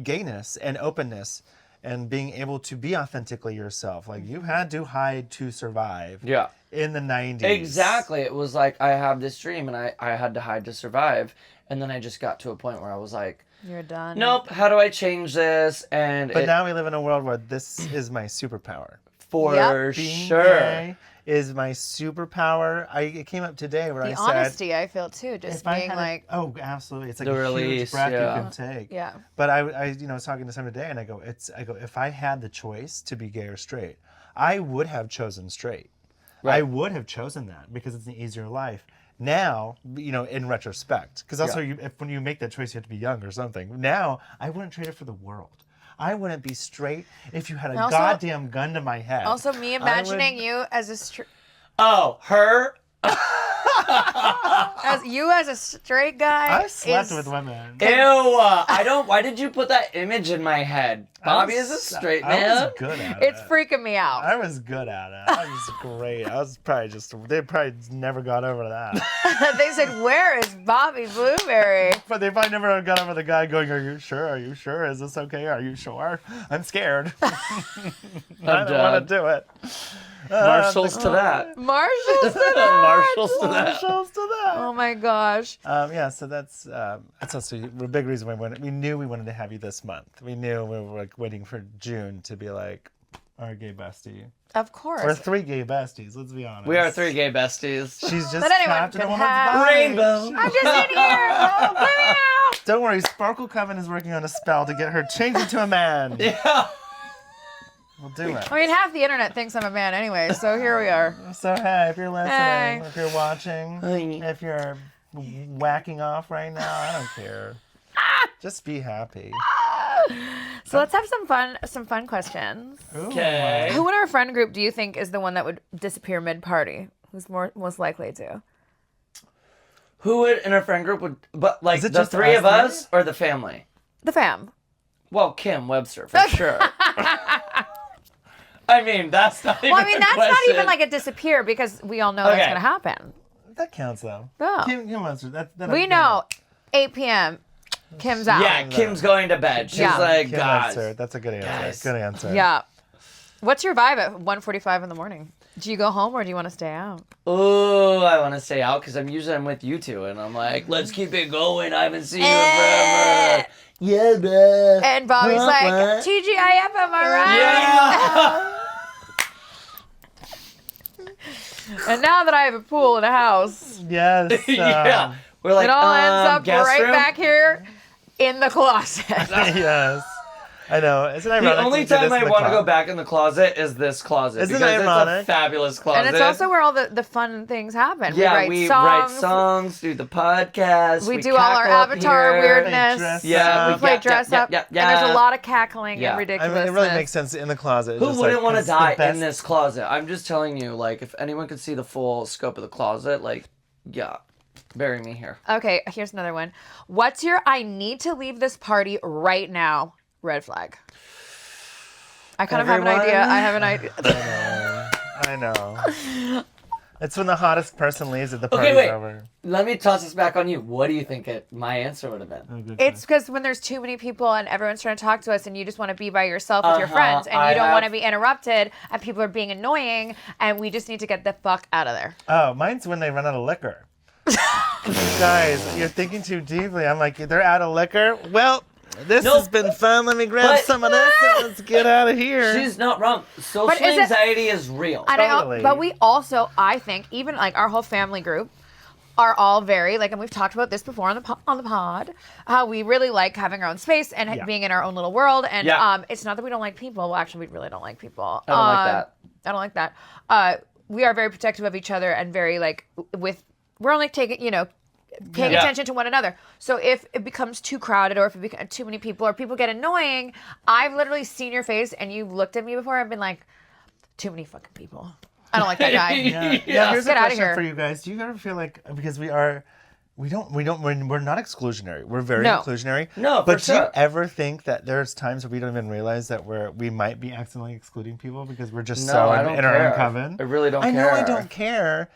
gayness and openness and being able to be authentically yourself. Like you had to hide to survive. Yeah. In the 90s. Exactly. It was like I have this dream and I had to hide to survive. And then I just got to a point where I was like, you're done. nope, how do I change this? And But now we live in a world where this is my superpower. for Being sure. gay is my superpower. It came up today where The I said, honesty, I feel too. Just if I being had like, oh, absolutely, it's like The a huge release, breath yeah. you can take. yeah. But I was talking to someone today, and I go, if I had the choice to be gay or straight, I would have chosen straight. Right. I would have chosen that because it's an easier life. Now, in retrospect, because also when you make that choice, you have to be young or something. Now, I wouldn't trade it for the world. I wouldn't be straight if you had a Also- goddamn gun to my head. Also, me imagining you as a Oh, her? as a straight guy. I slept is- with women. Ew. I don't. Why did you put that image in my head? Bobby is a straight I man. was good at It's it. freaking me out. I was good at it. I was great. I was probably they probably never got over that. They said, "Where is Bobby Blueberry?" But they probably never got over the guy going, "Are you sure? Are you sure? Is this okay? Are you sure? I'm scared. I don't done. want to do it." Marshalls to that. Marshalls to that. Marshalls to that. Marshals to that. Oh my gosh. Yeah, so that's also a big reason we knew we wanted to have you this month. We knew we were like waiting for June to be like our gay bestie. Of course. We're three gay besties. Let's be honest. We are three gay besties. She's just That anyone trapped in a could woman's have. body. Rainbow. I'm just in here. Oh, let me out. Don't worry, Sparkle Coven is working on a spell to get her changed into a man. Yeah. We'll do it. I mean, half the internet thinks I'm a man anyway, so here we are. So hey, if you're listening, Hey. if you're watching, Hey. if you're whacking off right now, I don't care. Just be happy. So let's have some fun questions. Ooh. Okay. Who in our friend group do you think is the one that would disappear mid-party? Who's most likely to? Who would in our friend group would? But like Is it the just three us of us or the family? The fam. Well, Kim Webster for sure. I mean, that's not even. Well, I mean, a that's not question. even like a disappear because we all know that's Okay. going to happen. That counts though. Oh. Kim Webster. That We know 8 p.m. Kim's out. Yeah, Kim's going to bed. She's Yeah. like, Kim guys. Webster. That's a good answer. Guys. Good answer. Yeah. What's your vibe at 1:45 in the morning? Do you go home or do you want to stay out? Oh, I want to stay out because I'm with you two, and I'm like, let's keep it going. I haven't seen you in forever. Yeah, bruh. And Bobby's What, like, what? TGIF, am I right? Yeah. And now that I have a pool and a house, Yes. Yeah. We're like, it all ends up guest right room? back here in the closet. Yes. I know. Isn't it The ironic? only we did this time I in the want to go closet? back in the closet is this closet. Isn't it because it's a ironic? fabulous closet. And it's also where all the fun things happen. yeah, we we write songs. write songs, do the podcast. We do all our cackle up avatar here. weirdness. dress Yeah, we up. play yeah, dress yeah, up. yeah, And there's yeah. a lot of cackling Yeah. and I ridiculousness. mean, it really makes sense in the closet. Who Just wouldn't like, want to it's the die best- in this closet? I'm just telling you, like, if anyone could see the full scope of the closet, like, yeah, bury me here. Okay, here's another one. What's your I need to leave this party right now red flag? I kind of have an idea. Everyone? I have an idea. I know. It's when the hottest person leaves at the Okay, party's wait. over. Let me toss this back on you. What do you think my answer would have been? Oh, good It's because when there's too many people and everyone's trying to talk to us and you just want to be by yourself with your Uh-huh, friends and I you don't have- want to be interrupted and people are being annoying and we just need to get the fuck out of there. Oh, mine's when they run out of liquor. Guys, you're thinking too deeply. I'm like, they're out of liquor? Well, this Nope. has been fun. Let me grab But- some of this and let's get out of here. She's not wrong. Social But is it- anxiety is real. Totally. But we also, I think, even like our whole family group are all very like, and we've talked about this before on the pod, how we really like having our own space and Yeah. being in our own little world. And Yeah. it's not that we don't like people. Well, actually, we really don't like people. I don't like that. I don't like that. We are very protective of each other and very like we're only taking, paying Yeah. attention to one another. So if it becomes too crowded or if it becomes too many people or people get annoying, I've literally seen your face and you've looked at me before and been like, too many fucking people. I don't like that guy. Yeah. Here's Get a outta question here. for you guys. Do you ever feel like, because we're not exclusionary. We're very No. inclusionary. No, for but do you sure. ever think that there's times where we don't even realize that we might be accidentally excluding people because we're just No, so I don't in our own care. coven? I really don't I know I care. don't care.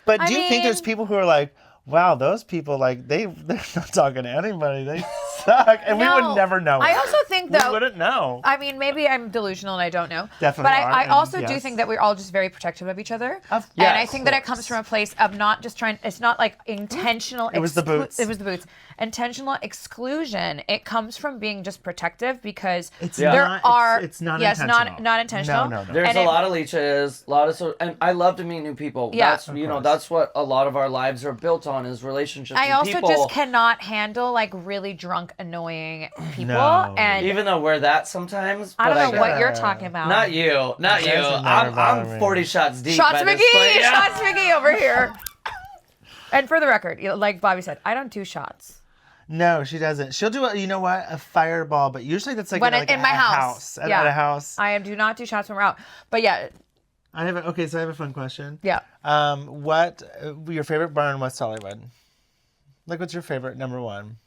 But I do you think there's mean- people who are like, wow, those people, like, they're not talking to anybody. They suck. And we No. would never know. I it. also think, we though, wouldn't know. I mean, maybe I'm delusional and I don't know. Definitely But are, I and also do yes. think that we're all just very protective of each other. Of and I yes. think that it comes from a place of not just trying, it's not like intentional. It was the boots. It was the boots. Intentional exclusion. It comes from being just protective because It's there not, are. it's not yes, intentional. not intentional. No. There's And a it- lot of leeches, a lot of and I love to meet new people. Yeah. That's that's what a lot of our lives are built on is relationships. I with also people. just cannot handle like really drunk, annoying people. No. And Even though we're that sometimes. I don't but know what get- you're talking about. Not you, not you. guys have never bothered I'm me. 40 shots deep. Shots by this McGee! point. Yeah. Shots McGee over here. And for the record, like Bobby said, I don't do shots. No, she doesn't. She'll do you know what? A fireball, but usually that's like, When like in a my house. At, Yeah. at a house. I do not do shots when we're out. But yeah, I have okay, so I have a fun question. yeah. What your favorite bar in West Hollywood? Like, what's your favorite number one?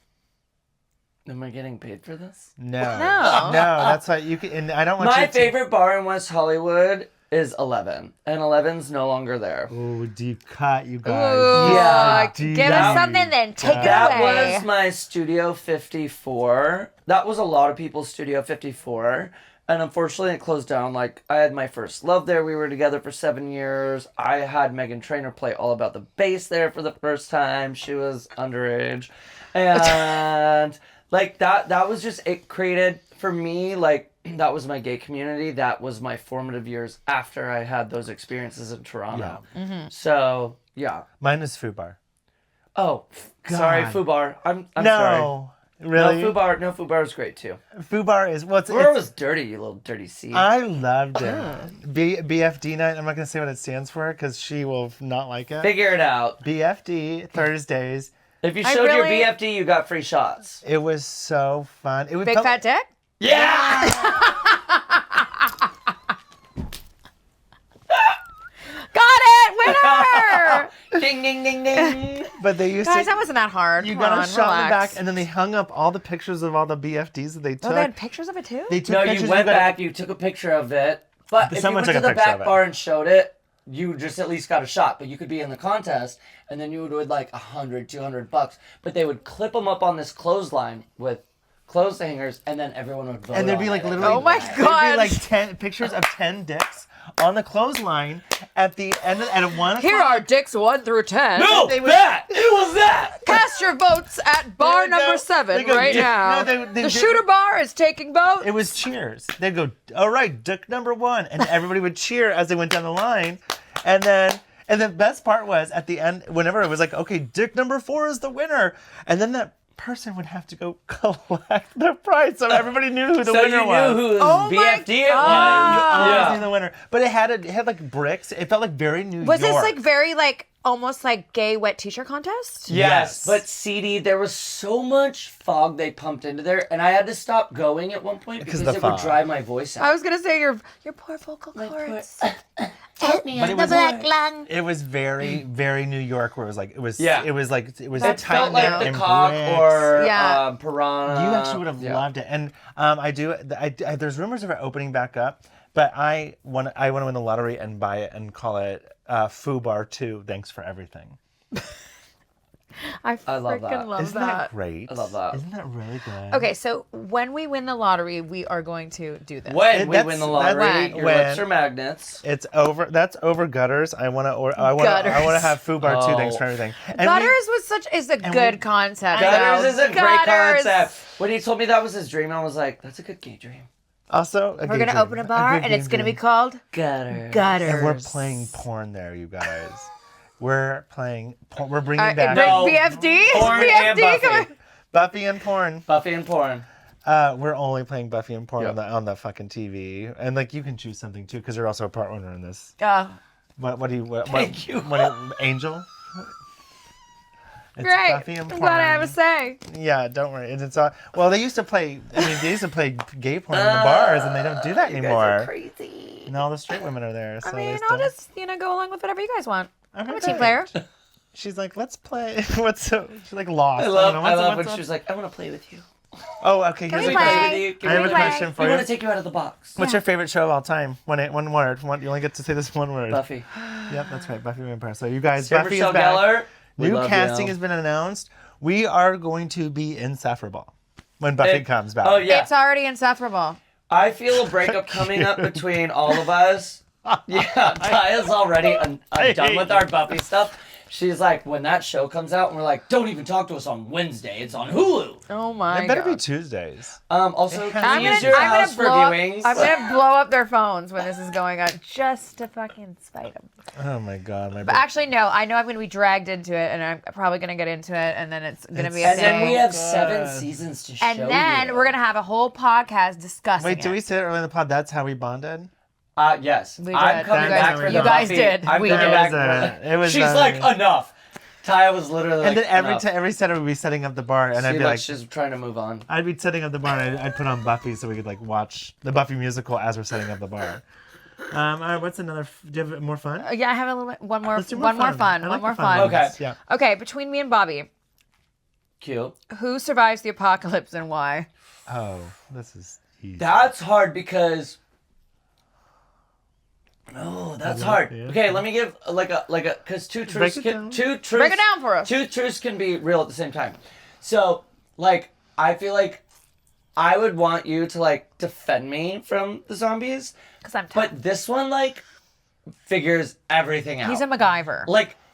Am I getting paid for this? No, No. That's why you can. And I don't want My you to. favorite bar in West Hollywood is 11, and 11's no longer there. Oh, deep cut, you guys. Ooh, Yeah. give us something, then take it That away. was my Studio 54. That was a lot of people's Studio 54. And unfortunately, it closed down. Like, I had my first love there. We were together for 7 years. I had Megan Trainor play All About the Bass there for the first time. She was underage. And, like, that was just, it created, for me, like, that was my gay community. That was my formative years after I had those experiences in Toronto. Mm-hmm. So, yeah. Mine is Foo Bar. Oh, sorry, God. Foo Bar. I'm sorry. No, really. No, Foo Bar is great too. Foo Bar is what's. Foo Bar was dirty, you little dirty seed. I loved it. BFD night. I'm not gonna say what it stands for because she will not like it. Figure it out. BFD Thursdays. If you I showed your really- BFD, you got free shots. It was so fun. It was Big fat dick? Yeah! Got it! Winner! Ding, ding, ding, ding. But they used Guys, to. that wasn't that hard. You Come got on, a shot in the relax. back, and then they hung up all the pictures of all the BFDs that they took. Oh, they had pictures of it too? They took No, pictures. you went got- back, you took a picture of it. But if you Someone went to took a the picture back of it. bar and showed it, you just at least got a shot. But you could be in the contest, and then you would like $100, $200. But they would clip them up on this clothesline with clothes hangers, and then everyone would vote And there'd on be like it. literally. Oh my There'd be God. like 10 pictures of 10 dicks on the clothesline at the end at 1 o'clock. Here are dicks 1 through 10. No, They would- that! It was that! Cast your votes at bar There we go. number 7 They go, right yeah, now. no, they the do- shooter bar is taking votes. It was cheers. They'd go, all right, dick number 1. And everybody would cheer as they went down the line. And the best part was at the end, whenever it was like, okay, dick number 4 is the winner. And then that person would have to go collect the prize. So everybody knew who the So winner you was. knew whose Oh my BFD it God. was. Always Yeah. knew the winner. But it had like bricks. It felt like very New Was York. this like very like almost like gay wet t-shirt contest? Yes. Yes, but CD, there was so much fog they pumped into there, and I had to stop going at one point because the it fog. would dry my voice out. I was gonna say your poor vocal cords. Help me But on it the was black lung. It was very, very New York, where it was like it was. Yeah. It was like it was That It tight felt like the and cock bricks. or Yeah. piranha. You actually would have Yeah. loved it, and I do. There's rumors of it opening back up, but I want to win the lottery and buy it and call it Foo Bar 2. Thanks for everything. I love freaking that. love Isn't that great? I love that. Isn't that really good? Okay, so when we win the lottery, we are going to do this. When we That's- win the that's lottery, when- your when- lips are magnets. It's over. That's over gutters. I want to. I want Gutters. to have Foo Bar 2. Oh. Thanks for everything. And Gutters is a good we- concept. Gutters though. is a great Gutters. concept. When he told me that was his dream, I was like, that's a good gay dream. Also, We're gonna open a bar, and it's gonna be called Gutters. Gutters. And we're playing porn there, you guys. We're playing. We're bringing All right, back No. BFD. Porn and BFD. Come on. Buffy. Buffy and porn. Buffy and porn. We're only playing Buffy and porn Yep. on the fucking TV, and like you can choose something too, because you're also a part owner in this. What do you? Thank you. Angel. It's Great. Buffy and I'm porn. glad I have a say. Yeah, don't worry. It's all. Well, they used to play. I mean, they used to play gay porn in the bars, and they don't do that You guys are anymore. crazy. And all the straight women are there. So I mean, they I'll still- just, go along with whatever you guys want. I'm a Okay, team great. player. She's like, let's play. She's like lost. I love, don't know, I what's- love what's- when she's like, I want to play with you. Oh, okay. Can Here's we a question. play? Can I have we a play? question for We you. want to take you out of the box. What's your favorite show of all time? One word. You only get to say this one word. Buffy. Yep, that's right. Buffy the Vampire. So you guys, Sarah Buffy Michelle is back. Gellar. We New love casting you. has been announced. We are going to be insufferable when Buffy comes back. Oh yeah. It's already insufferable. I feel a breakup coming up between all of us. Yeah, Taya's already done with our Buffy stuff. She's like, when that show comes out, and we're like, don't even talk to us on Wednesday. It's on Hulu. Oh my It better God. be Tuesdays. Also, can I'm we gonna, use your I'm house gonna for blow up, viewings? I'm gonna blow up their phones when this is going on, just to fucking spite them. Oh my God, my But actually, no. I know I'm gonna be dragged into it, and I'm probably gonna get into it, and then it's gonna be a and then we thing. have 7 seasons to show And then you. we're gonna have a whole podcast discussing Wait, it. did we say it earlier in the pod? That's how we bonded. Yes. We I'm did. coming You back guys- for you the guys Buffy. did. I'm We coming did. back. It was, She's like, enough. Taya was literally and like, then enough. every Saturday we'd be setting up the bar, and I'd See, be look, like, she's trying to move on. I'd be setting up the bar, and I'd put on Buffy so we could like watch the Buffy musical as we're setting up the bar. All right, what's another? Do you have more fun? Yeah, I have a little bit, one more Let's do fun. I One like more the fun. Okay. ones. Yeah. Okay, between me and Bobby, Cute. who survives the apocalypse and why? Oh, this is easy. That's hard because. Oh, that's hard. Yeah. Okay, let me give because two truths Break it down. Break it down for us. Two truths can be real at the same time. So, I feel like I would want you to defend me from the zombies, Because I'm tough. but this one figures everything out. He's a MacGyver.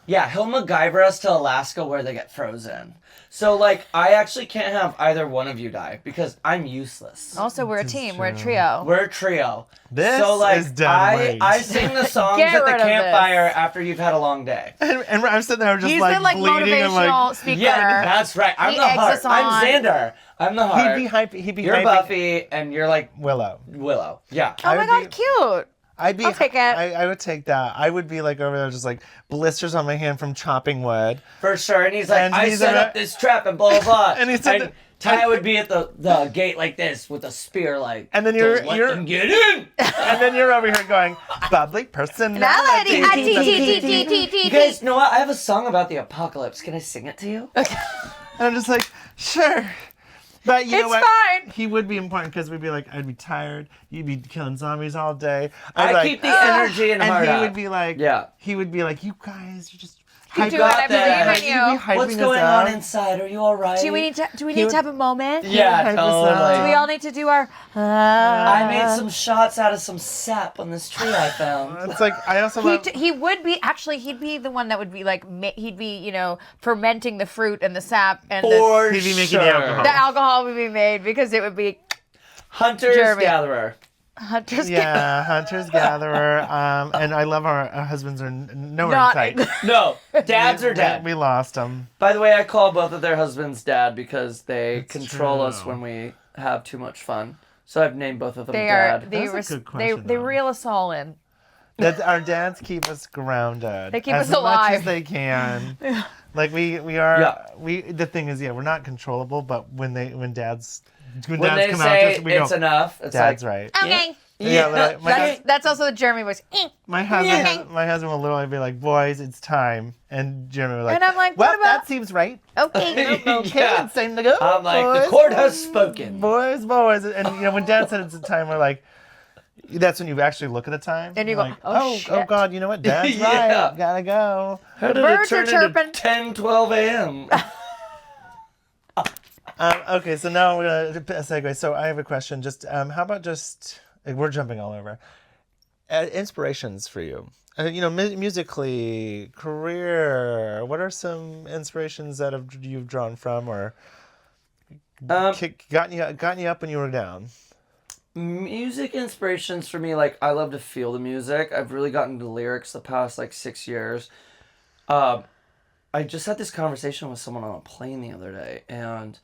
Yeah, he'll MacGyver us to Alaska where they get frozen. So I actually can't have either one of you die because I'm useless. Also, we're a This is team. We're a true. trio. We're a trio. This so is done right. I sing the songs Get at the rid of campfire this. after you've had a long day. And I'm sitting there just He's like been like bleeding and motivational like speaker. Yeah, that's right. I'm He the eggs heart. us on. I'm Xander. I'm the heart. he'd be hype. He'd be You're hyping- Buffy, and you're like Willow. Willow. Yeah. Oh I my would God, be- cute. I'd be. I'll take it. I would take that. I would be like over there, just like blisters on my hand from chopping wood. For sure. And he's like, And I he's set a- up this trap and blah, blah, blah. And he said that- Taya would be at the gate like this with a spear And then "Don't let them get in. And then you're over here going, bubbly personality. You guys know what? I have a song about the apocalypse. Can I sing it to you? And I'm just like, sure. But you know It's what? fine. He would be important because we'd be like, I'd be tired. You'd be killing zombies all day. I'd be I like, keep the energy and heart he out. would be like, Yeah. He would be like, you guys, you're just You do it. got I that. believe in He'd be you. hyping What's us going up. on inside? Are you all right? Do we need to would- have a moment? Yeah, hype us totally. up. Do we all need to do our? I made some shots out of some sap on this tree I found. It's like, I also love, He would be actually. He'd be the one that would be he'd be fermenting the fruit and the sap and For He'd be making sure. the alcohol. the alcohol would be made because it would be Hunter's Jeremy. gatherer. hunters. yeah, hunters gatherer. And I love our husbands are nowhere Not in sight. No, dads are dead. We lost them. By the way, I call both of their husbands dad because they It's control us true. when we have too much fun. So I've named both of them They are. dad. They That's a good they question, they though. reel us all in. That our dads keep us grounded. They keep as us alive. much as they can. Like we are. Yeah. The thing is, we're not controllable. But when dads when they come say out, to us, we it's go, enough, it's Dad's like, right. Okay. Yeah, but That's also the Jeremy voice. my husband will literally be like, "Boys, it's time," and Jeremy will like, And I'm like, "Well, what about- that seems right. Okay. Okay, Yeah. it's time to go." I'm like, the boys, court has spoken. Boys, and when Dad said it's a time, we're like. That's when you actually look at the time. And you You're go, like, "Oh, oh shit." God, you know what? Dad's Yeah. right. Gotta go. How did birds it are turn chirping. into 10, 12 a.m.? Okay, so now we're gonna segue. So I have a question. Just how about just we're jumping all over. Inspirations for you. Musically, career. What are some inspirations that you've drawn from or gotten you up when you were down? Music inspirations for me, I love to feel the music. I've really gotten into lyrics the past 6 years. I just had this conversation with someone on a plane the other day, and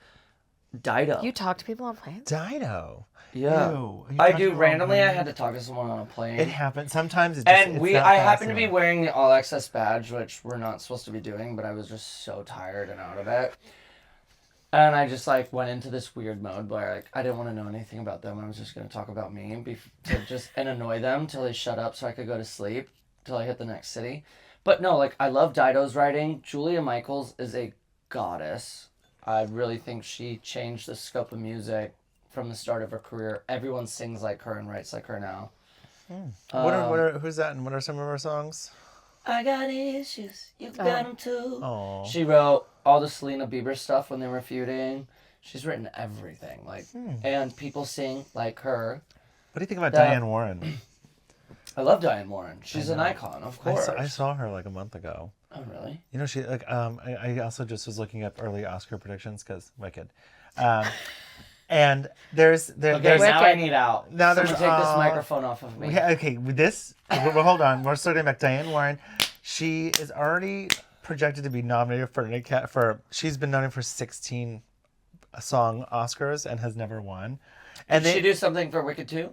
Dido. You talk to people on planes? Dido. Yeah. Ew. You I talked do about randomly. when- I had to talk to someone on a plane. It happens. Sometimes it just, And it's not I fast happened to be enough. wearing the all access badge, which we're not supposed to be doing, but I was just so tired and out of it. And I just like went into this weird mode where like I didn't want to know anything about them. I was just gonna talk about me and annoy them till they shut up so I could go to sleep till I hit the next city. But no, like I love Dido's writing. Julia Michaels is a goddess. I really think she changed the scope of music from the start of her career. Everyone sings like her and writes like her now. Who's that and what are some of her songs? I got issues, you got them too. Oh. She wrote all the Selena Bieber stuff when they were feuding. She's written everything, like, and people sing like her. What do you think about Diane Warren? I love Diane Warren. She's an icon, of course. I saw her like a month ago. Oh, really? You know, she like I also just was looking up early Oscar predictions because Wicked. And there's Okay, now I need out. Now Someone there's take this microphone off of me. Okay, with this, well, hold on. We're starting back. Diane Warren, she is already projected to be nominated she's been nominated for 16 song Oscars and has never won. And Did she do something for Wicked too?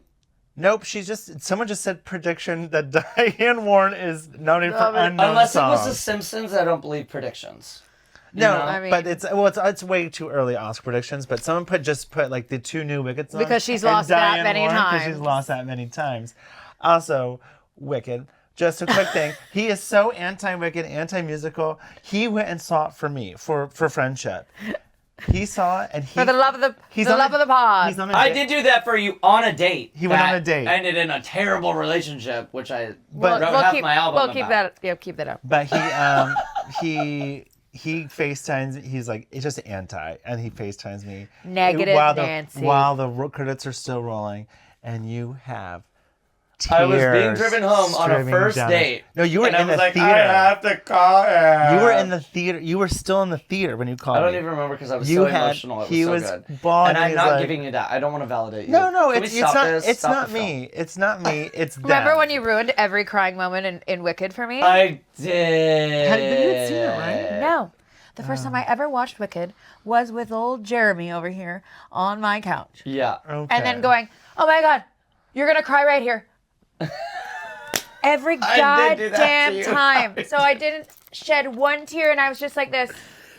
Nope, someone just said prediction that Diane Warren is nominated for unknown Unless song. it was The Simpsons, I don't believe predictions. No, I mean, but it's way too early Oscar predictions. But someone put like the 2 new Wicked songs Because she's and lost that Diane many Warren, 'cause times. She's lost that many times. Also, Wicked. Just a quick thing. He is so anti-Wicked, anti-musical. He went and saw it for me for friendship. He saw it and for the love of the love of the pod. He's on a I date. did do that for you on a date. He went on a that date. Ended in a terrible relationship, which I But- wrote half my album We'll keep about. that. Yeah, keep that up. But he FaceTimes. He's like, it's just anti, and he FaceTimes me Negative Nancy. while the credits are still rolling, and you have. I was being tears driven home on a streaming first down. date. No, you were and in I was the like, theater. I have to call him. You were in the theater. You were still in the theater when you called I don't me. even remember because I was You so had- emotional. It was he so was good. bawling, And I'm he's not like- giving you that. I don't want to validate you. No, Can we it's stop not. this? It's Stop not the film. me. It's not me. It's them. Remember when you ruined every crying moment in Wicked for me? I did. But you had seen it, right? No. The first time I ever watched Wicked was with old Jeremy over here on my couch. Yeah. Okay. And then going, oh my God, you're going to cry right here. Every I did do that to goddamn you. time. So I didn't shed one tear and I was just like this.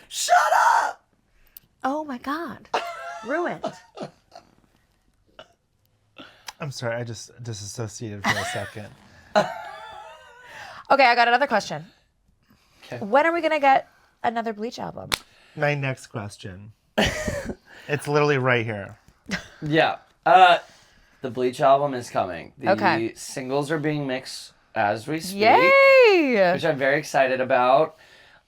Shut up! Oh my God. Ruined. I'm sorry. I just disassociated for a second. Okay, I got another question. Okay. When are we going to get another Bleach album? My next question. It's literally right here. Yeah. The Bleach album is coming. The Okay. singles are being mixed as we speak. Yay! Which I'm very excited about.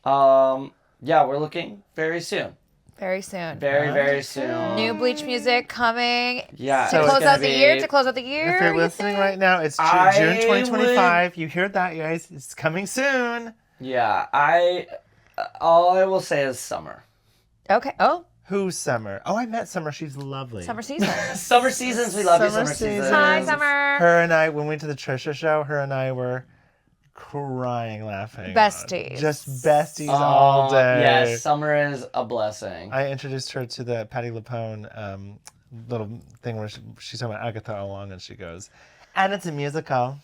Yeah, we're looking very soon. Very soon. Very, very soon. New Bleach music coming Yeah. to So it's close gonna out the be- year. To close out the year. If you're you listening think? right now, it's I June 2025. You heard that, you guys? It's coming soon. Yeah, all I will say is summer. Okay. Oh, Who's Summer? Oh, I met Summer. She's lovely. summer season. Summer seasons, we love you, Summer summer seasons. seasons. Hi, Summer. Her and I, when we went to the Trisha show, her and I were crying, laughing. Besties. Just besties all day. Yes, summer is a blessing. I introduced her to the Patti LuPone little thing where she's talking about Agatha all along, and she goes, and it's a musical.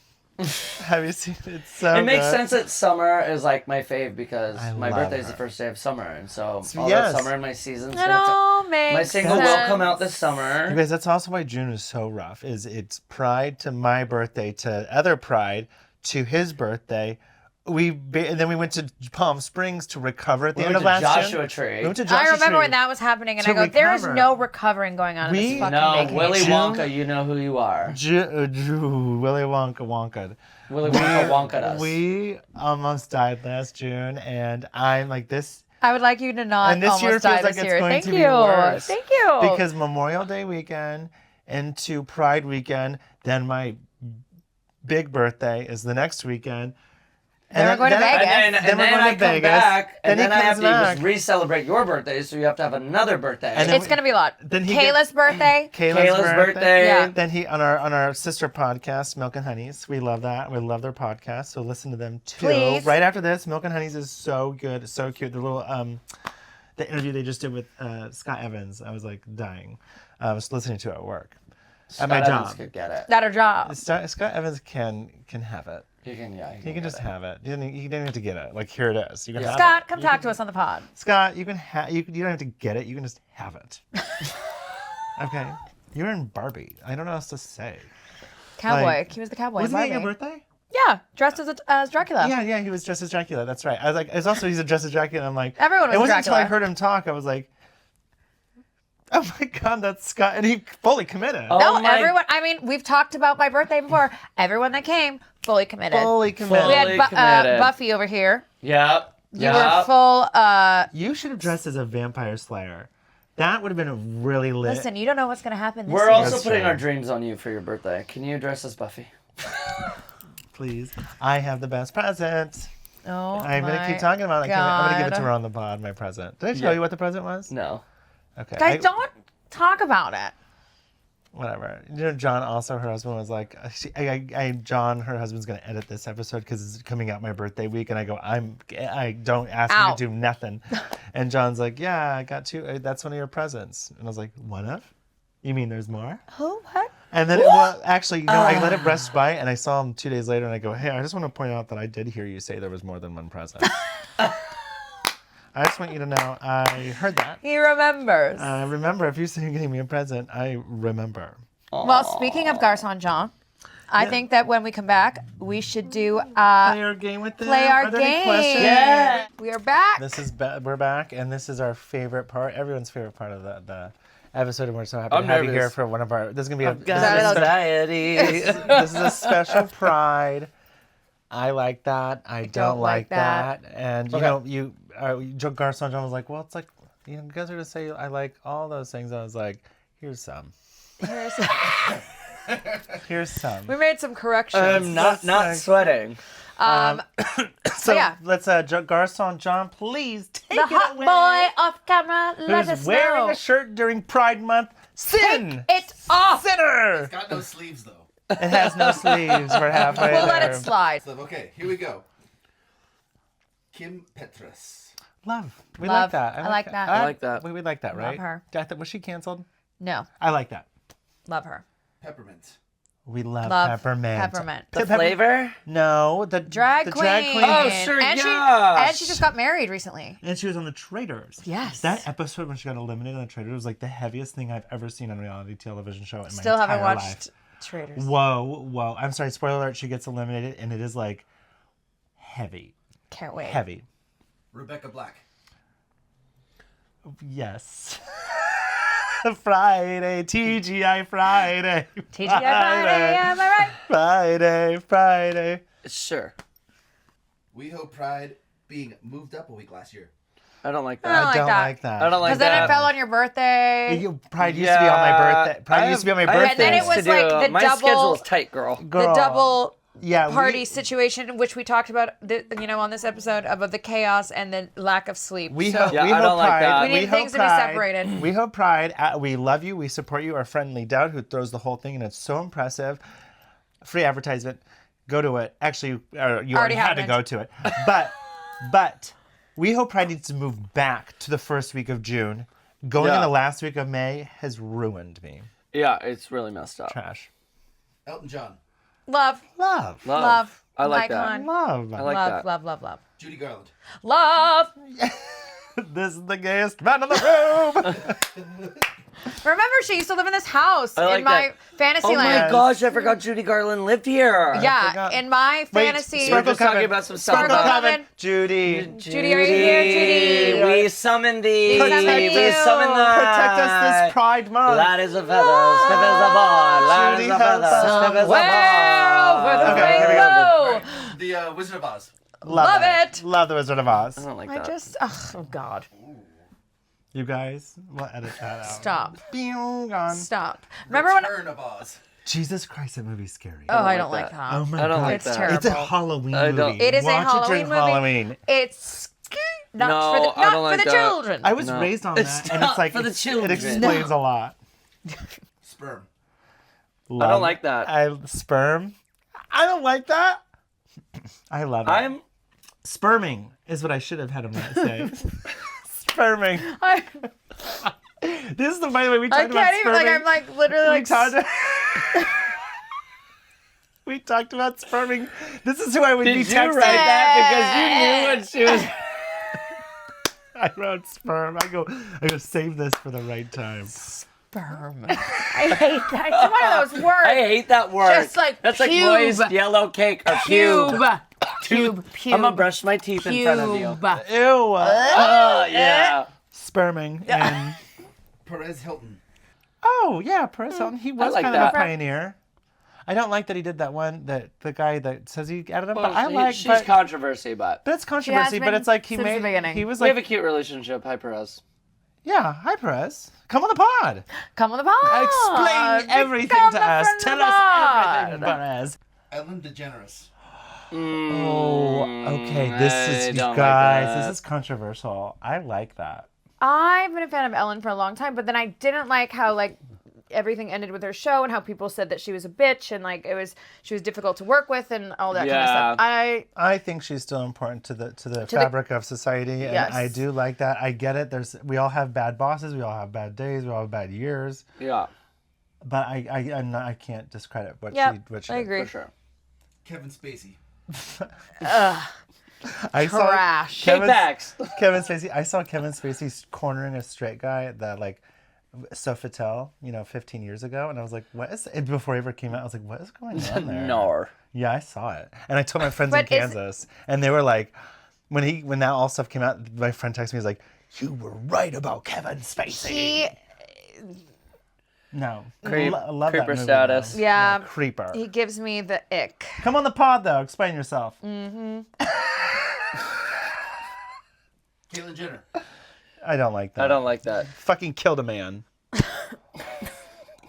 Have you seen it? It's so It makes good. sense that summer is like my fave because I my love birthday is her. the first day of summer, and so all yes. the summer in my seasons. It all makes My single sense. will come out this summer. You guys, that's also why June is so rough. Is it's Pride to my birthday to other Pride to his birthday. And then we went to Palm Springs to recover at the We end went of to last Joshua June. Tree. We went to I Joshua remember Tree. when that was happening, and To I go, there is recover. no recovering going on in We- this fucking No, vacation. Willy June? Wonka, you know who you are. Willy Wonka. Willy Wonka Wonka us. We almost died last June, and I'm like this. I would like you to not And this almost year die feels like this it's year. going Thank to you. be worse. Thank you. Because Memorial Day weekend into Pride weekend, then my big birthday is the next weekend. Then we're going to Vegas. And Then then we're going I to come Vegas. back, and Then then he I have comes back. to re-celebrate your birthday, so you have to have another birthday. And then It's going to be a lot. Then he Kayla's birthday. Kayla's birthday. Yeah. Then he on our sister podcast, Milk and Honeys. We love that. We love their podcast. So listen to them too. Please. Right after this, Milk and Honeys is so good, so cute. The little the interview they just did with Scott Evans. I was like dying. I was listening to it at work. Scott at my Evans job. could get it. That her job. Scott Evans can have it. You can, yeah. You can just have it. You didn't have to get it. Like, here it is. You can have Scott, it. come talk to us on the pod. Scott, you can have. You don't have to get it. You can just have it. Okay. You're in Barbie. I don't know what else to say. Cowboy. Like, He was the cowboy. Wasn't in he at your Barbie. birthday? Yeah, dressed as Dracula. Yeah, he was dressed as Dracula. That's right. I was like, it's also he's dressed as Dracula. I'm like, Everyone was it wasn't Dracula. until I heard him talk. I was like, oh my god, that's Scott, and he fully committed. Oh No, my- everyone. I mean, we've talked about my birthday before. Everyone that came, fully committed. Fully committed. We had Fully committed. Buffy over here. Yep. You were full. You should have dressed as a vampire slayer. That would have been really lit. Listen, you don't know what's gonna happen this We're year. also That's putting true. our dreams on you for your birthday. Can you dress as Buffy? Please. I have the best present. Oh I'm going to my keep talking about it. I'm going to give it to God. her on the pod, my present. Did I tell you what the present was? No. Okay. Guys, don't talk about it. Whatever. You know, John also, her husband was like, John, her husband's going to edit this episode because it's coming out my birthday week. And I go, I don't ask me Ow. to do nothing. And John's like, yeah, I got two. That's one of your presents. And I was like, one of? You mean there's more? Who? What? And then, well, actually, I let it rest by, and I saw him 2 days later, and I go, hey, I just want to point out that I did hear you say there was more than one present. I just want you to know I heard that. He remembers. Remember, if you say you're getting me a present, I remember. Well, speaking of Garcon Jean, I think that when we come back, we should do Play our game with them. play our Are there any game. questions? Yeah. We are back. We're back, and this is our favorite part, everyone's favorite part of the episode, and we're so happy I'm to have you nervous. here for one of our. This is gonna be I've got anxiety. this is a special pride. I like that. I don't like that. And you know, Garcon John was like, well, it's like, you know, you guys are gonna say I like all those things. I was like, here's some. Here's some. We made some corrections. I'm not sweating. So yeah. let's Garcon John, please take the it hot away. boy off camera, let Who's us wearing know. a shirt during Pride Month? Sin. It off. Sinner. Got no sleeves though. It has no sleeves. We're halfway We'll there. let it slide. So, okay, here we go. Kim Petras. Love. We Love. like that. I like that. I like that. We like that, right? her. Was she canceled? No, I like that. love her. Peppermint. We love, Love peppermint. peppermint. The flavor? No, the Drag queen. drag queen. Oh, sure, and yes. she just got married recently. And she was on the Traitors. Yes. That episode when she got eliminated on the Traitors was like the heaviest thing I've ever seen on a reality television show in Still my entire haven't life. watched Traitors. Whoa. I'm sorry, spoiler alert, she gets eliminated and it is like heavy. Can't wait. Heavy. Rebecca Black. Yes. Friday, TGI Friday. TGI Friday, am I right? Friday. Sure. WeHo Pride being moved up a week last year. I don't like I that. don't I don't that. like that. I don't like Because then that. it fell on your birthday. Pride used to be on my birthday. Pride used to be on my birthday. And then it was like the my double- schedule's tight, girl. Girl. The double yeah, party situation, which we talked about, on this episode, about the chaos and the lack of sleep. We So hope, Yeah, we I hope don't like Pride. that. we need hope things to be Pride- separated. We hope Pride. We love you. We support you. Our friend Lee Dowd, who throws the whole thing, and it's so impressive. Free advertisement. Go to it. Actually, you already had to happened. go to it. But we hope Pride needs to move back to the first week of June. Going in Yeah. the last week of May has ruined me. Yeah, it's really messed up. Trash. Elton John. Love. Love. I like Icon. Love. I like love, that. love. Judy Garland. Love. This is the gayest man in the room. Remember, she used to live in this house I like in my that. fantasy Oh my land. gosh, I forgot Judy Garland lived here. Yeah, forgot. in my fantasy. We're Sparkle just talking Coven. about some stuff Sparkle about Coven. Judy. Judy, are you here, Judy? We summoned thee. We summoned you. We summoned that. Protect us this Pride Month. Light is a feather, stiff as a board. Light Judy is a help feather, us. stiff as a Where over the board. Okay, here we go. rainbow. The Wizard of Oz. Love it. Love the Wizard of Oz. I don't like I that. just, oh God, You guys, we'll edit that out. stop, Pew, gone. stop. Remember when? Return of Oz. Jesus Christ, that movie's scary. Oh, I don't like like that. that. Oh my I don't God. like It's that. terrible. It's a Halloween I movie. don't- It is Watch a Halloween it during movie. Halloween. It's not No, for the, I not don't like for the that. children. I was No. raised on It's that, and not it's like for the it children. explains a lot. Sperm. I don't like that. Sperm. I don't like that. I love it. I'm Sperming is what I should have had him say. Sperming. I This is the, by the way, we talked can't about even, sperming. like, I'm like literally we like, talked, We talked about sperming. This is who I would be Did you texting. write that because you knew what she was? I wrote sperm. I go save this for the right time. Sperm. I hate that. It's one of those words. I hate that word. Just like that's like pube. moist yellow cake or pube. Pube. I'm gonna brush my teeth in front of you. Pube. Ew. Oh yeah. Sperming. And Perez Hilton. oh yeah, Perez Hilton. He was like kind of that. a pioneer. I don't like that he did that one. That the guy that says he added him, Well, but I like. she's But controversy, but it's controversy. But been it's like he since the made. beginning. He was we have a like, cute relationship. Hi, Perez. yeah. Hi, Perez. Come on the pod. Come on the pod. Explain everything Become to a us. friend of Tell the us pod. everything, Perez. Ellen DeGeneres. Oh, okay. This I is, you don't like guys, that. this is controversial. I like that. I've been a fan of Ellen for a long time, but then I didn't like how everything ended with her show and how people said that she was a bitch and she was difficult to work with and all that kind of Yeah. stuff. I think she's still important to the fabric of society, and Yes. I do like that. I get it. We all have bad bosses. We all have bad days. We all have bad years. Yeah, But I can't discredit what Yep, she I did. agree. for sure. Kevin Spacey. I saw Trash. K-Pax. Kevin Spacey. I saw Kevin Spacey cornering a straight guy that Sofitel, 15 years ago, and I was like, "What is?" And before he ever came out, I was like, "What is going on there?" No. Yeah, I saw it, and I told my friends in But is- Kansas, and they were like, when that all stuff came out, my friend texted me, he was like, "You were right about Kevin Spacey." He, No, Creep- I love creeper that movie, status. though. yeah, Creeper. he gives me the ick. Come on the pod though. Explain yourself. Caitlyn Jenner. I don't like that. I don't like that. Fucking killed a man.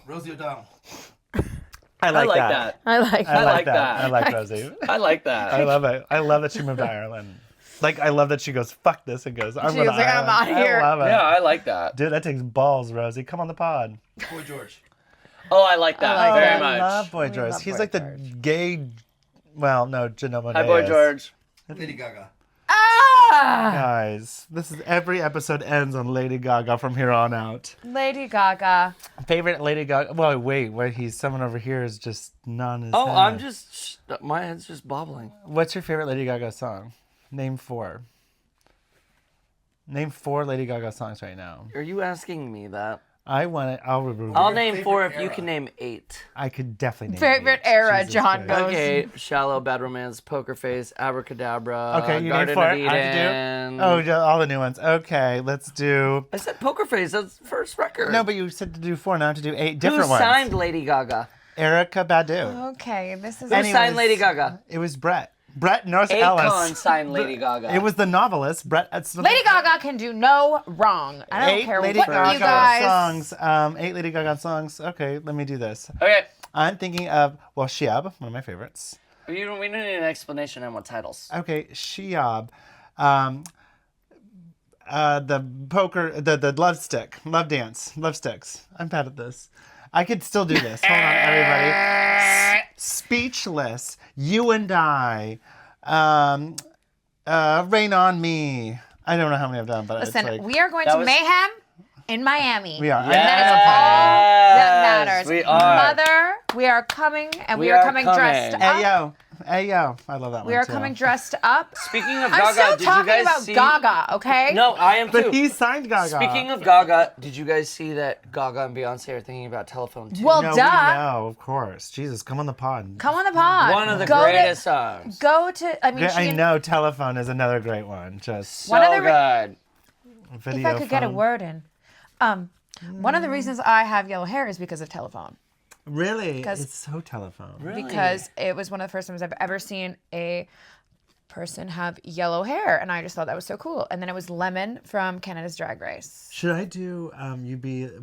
Rosie O'Donnell. I like, like that. I like I like like that. that. I like Rosie. I like that. I love it. I love that she moved to Ireland. I love that she goes, "Fuck this," and goes, "I'm She going to was like, "I'm Ireland." outta here. I love it. Yeah, I like that. Dude, that takes balls, Rosie. Come on the pod. Boy George. Oh, I like that like very that. much. I love Boy We George. love He's Boy like the George. gay, well, no, Genoma Hi, Boy George. Lady Gaga. Ah! Guys, every episode ends on Lady Gaga from here on out. Lady Gaga. Favorite Lady Gaga? Well, wait, someone over here is just non his Oh, head. I'm just, my head's just bobbling. What's your favorite Lady Gaga song? Name 4. Name 4 Lady Gaga songs right now. Are you asking me that? I want it. I'll name favorite 4 if you era? can name 8. I could definitely name Favorite 8. era, Jesus John Christ. goes. Okay, Shallow, Bad Romance, Poker Face, Abracadabra, Okay, you Garden name 4. of I have Eden. to do? Oh, yeah, all the new ones. Okay, let's do. I said Poker Face. That's the first record. No, but you said to do 4, not to do 8 who different ones. signed Lady Gaga? Erica Badu. Okay, this is Who Anyways. signed Lady Gaga? It was Brett. Brett Norris Akon Ellis. signed Lady Gaga. It was the novelist Brett. Lady Gaga can do no wrong. I don't 8 care Lady what Gaga you guys. songs. 8 Lady Gaga songs. Okay, let me do this. Okay. I'm thinking of Shiab, one of my favorites. We don't need an explanation on what titles. Okay, Shiab. The poker, the love stick, love dance, love sticks. I'm bad at this. I could still do this. Hold on, everybody. Speechless. You and I. Rain on Me. I don't know how many I've done, but Listen, it's like we are going That to was- Mayhem in Miami. we are. And that is all that matters. we are. Mother, we are coming, and we, We are are coming coming. dressed up. Hey yo, I love that one. We are too. coming dressed up. Speaking of I'm Gaga, still did you talking guys about see? Gaga, okay? No, I am too. But he signed Gaga. Speaking of Gaga, did you guys see that Gaga and Beyonce are thinking about Telephone 2? Well, no, duh. we know, of course. Jesus, come on the pod. Come on the pod. One of the Go greatest songs. Go to. I mean, Yeah, I she. know Telephone is another great one. Just So One of the good. video If I could get a phone. word in. One of the reasons I have yellow hair is because of Telephone. Really? 'Cause- It's so Telephone. Really? Because it was one of the first times I've ever seen a person have yellow hair, and I just thought that was so cool. And then it was Lemon from Canada's Drag Race. Should I do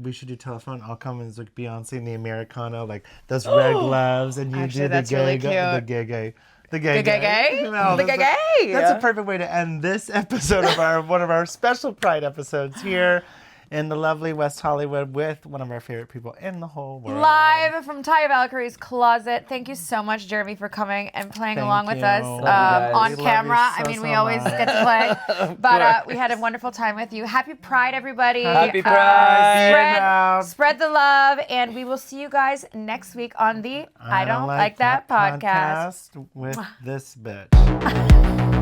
we should do Telephone. I'll come as like Beyonce in the Americana, like those red gloves, and you Actually, do the that's gay, really the cute. gay, gay. The Gay, gay, gay? No, The that's gay, gay. That's a perfect way to end this episode of one of our special Pride episodes here in the lovely West Hollywood with one of our favorite people in the whole world. Live from Taya Valkyrie's closet. Thank you so much, Jeremy, for coming and playing Thank along with you. us Love you guys. on We love camera. you I so, mean, we so always much. get to play. But we had a wonderful time with you. Happy Pride, everybody. Happy Pride. Proud. Spread the love, and we will see you guys next week on the I Don't Like That podcast. with this bitch.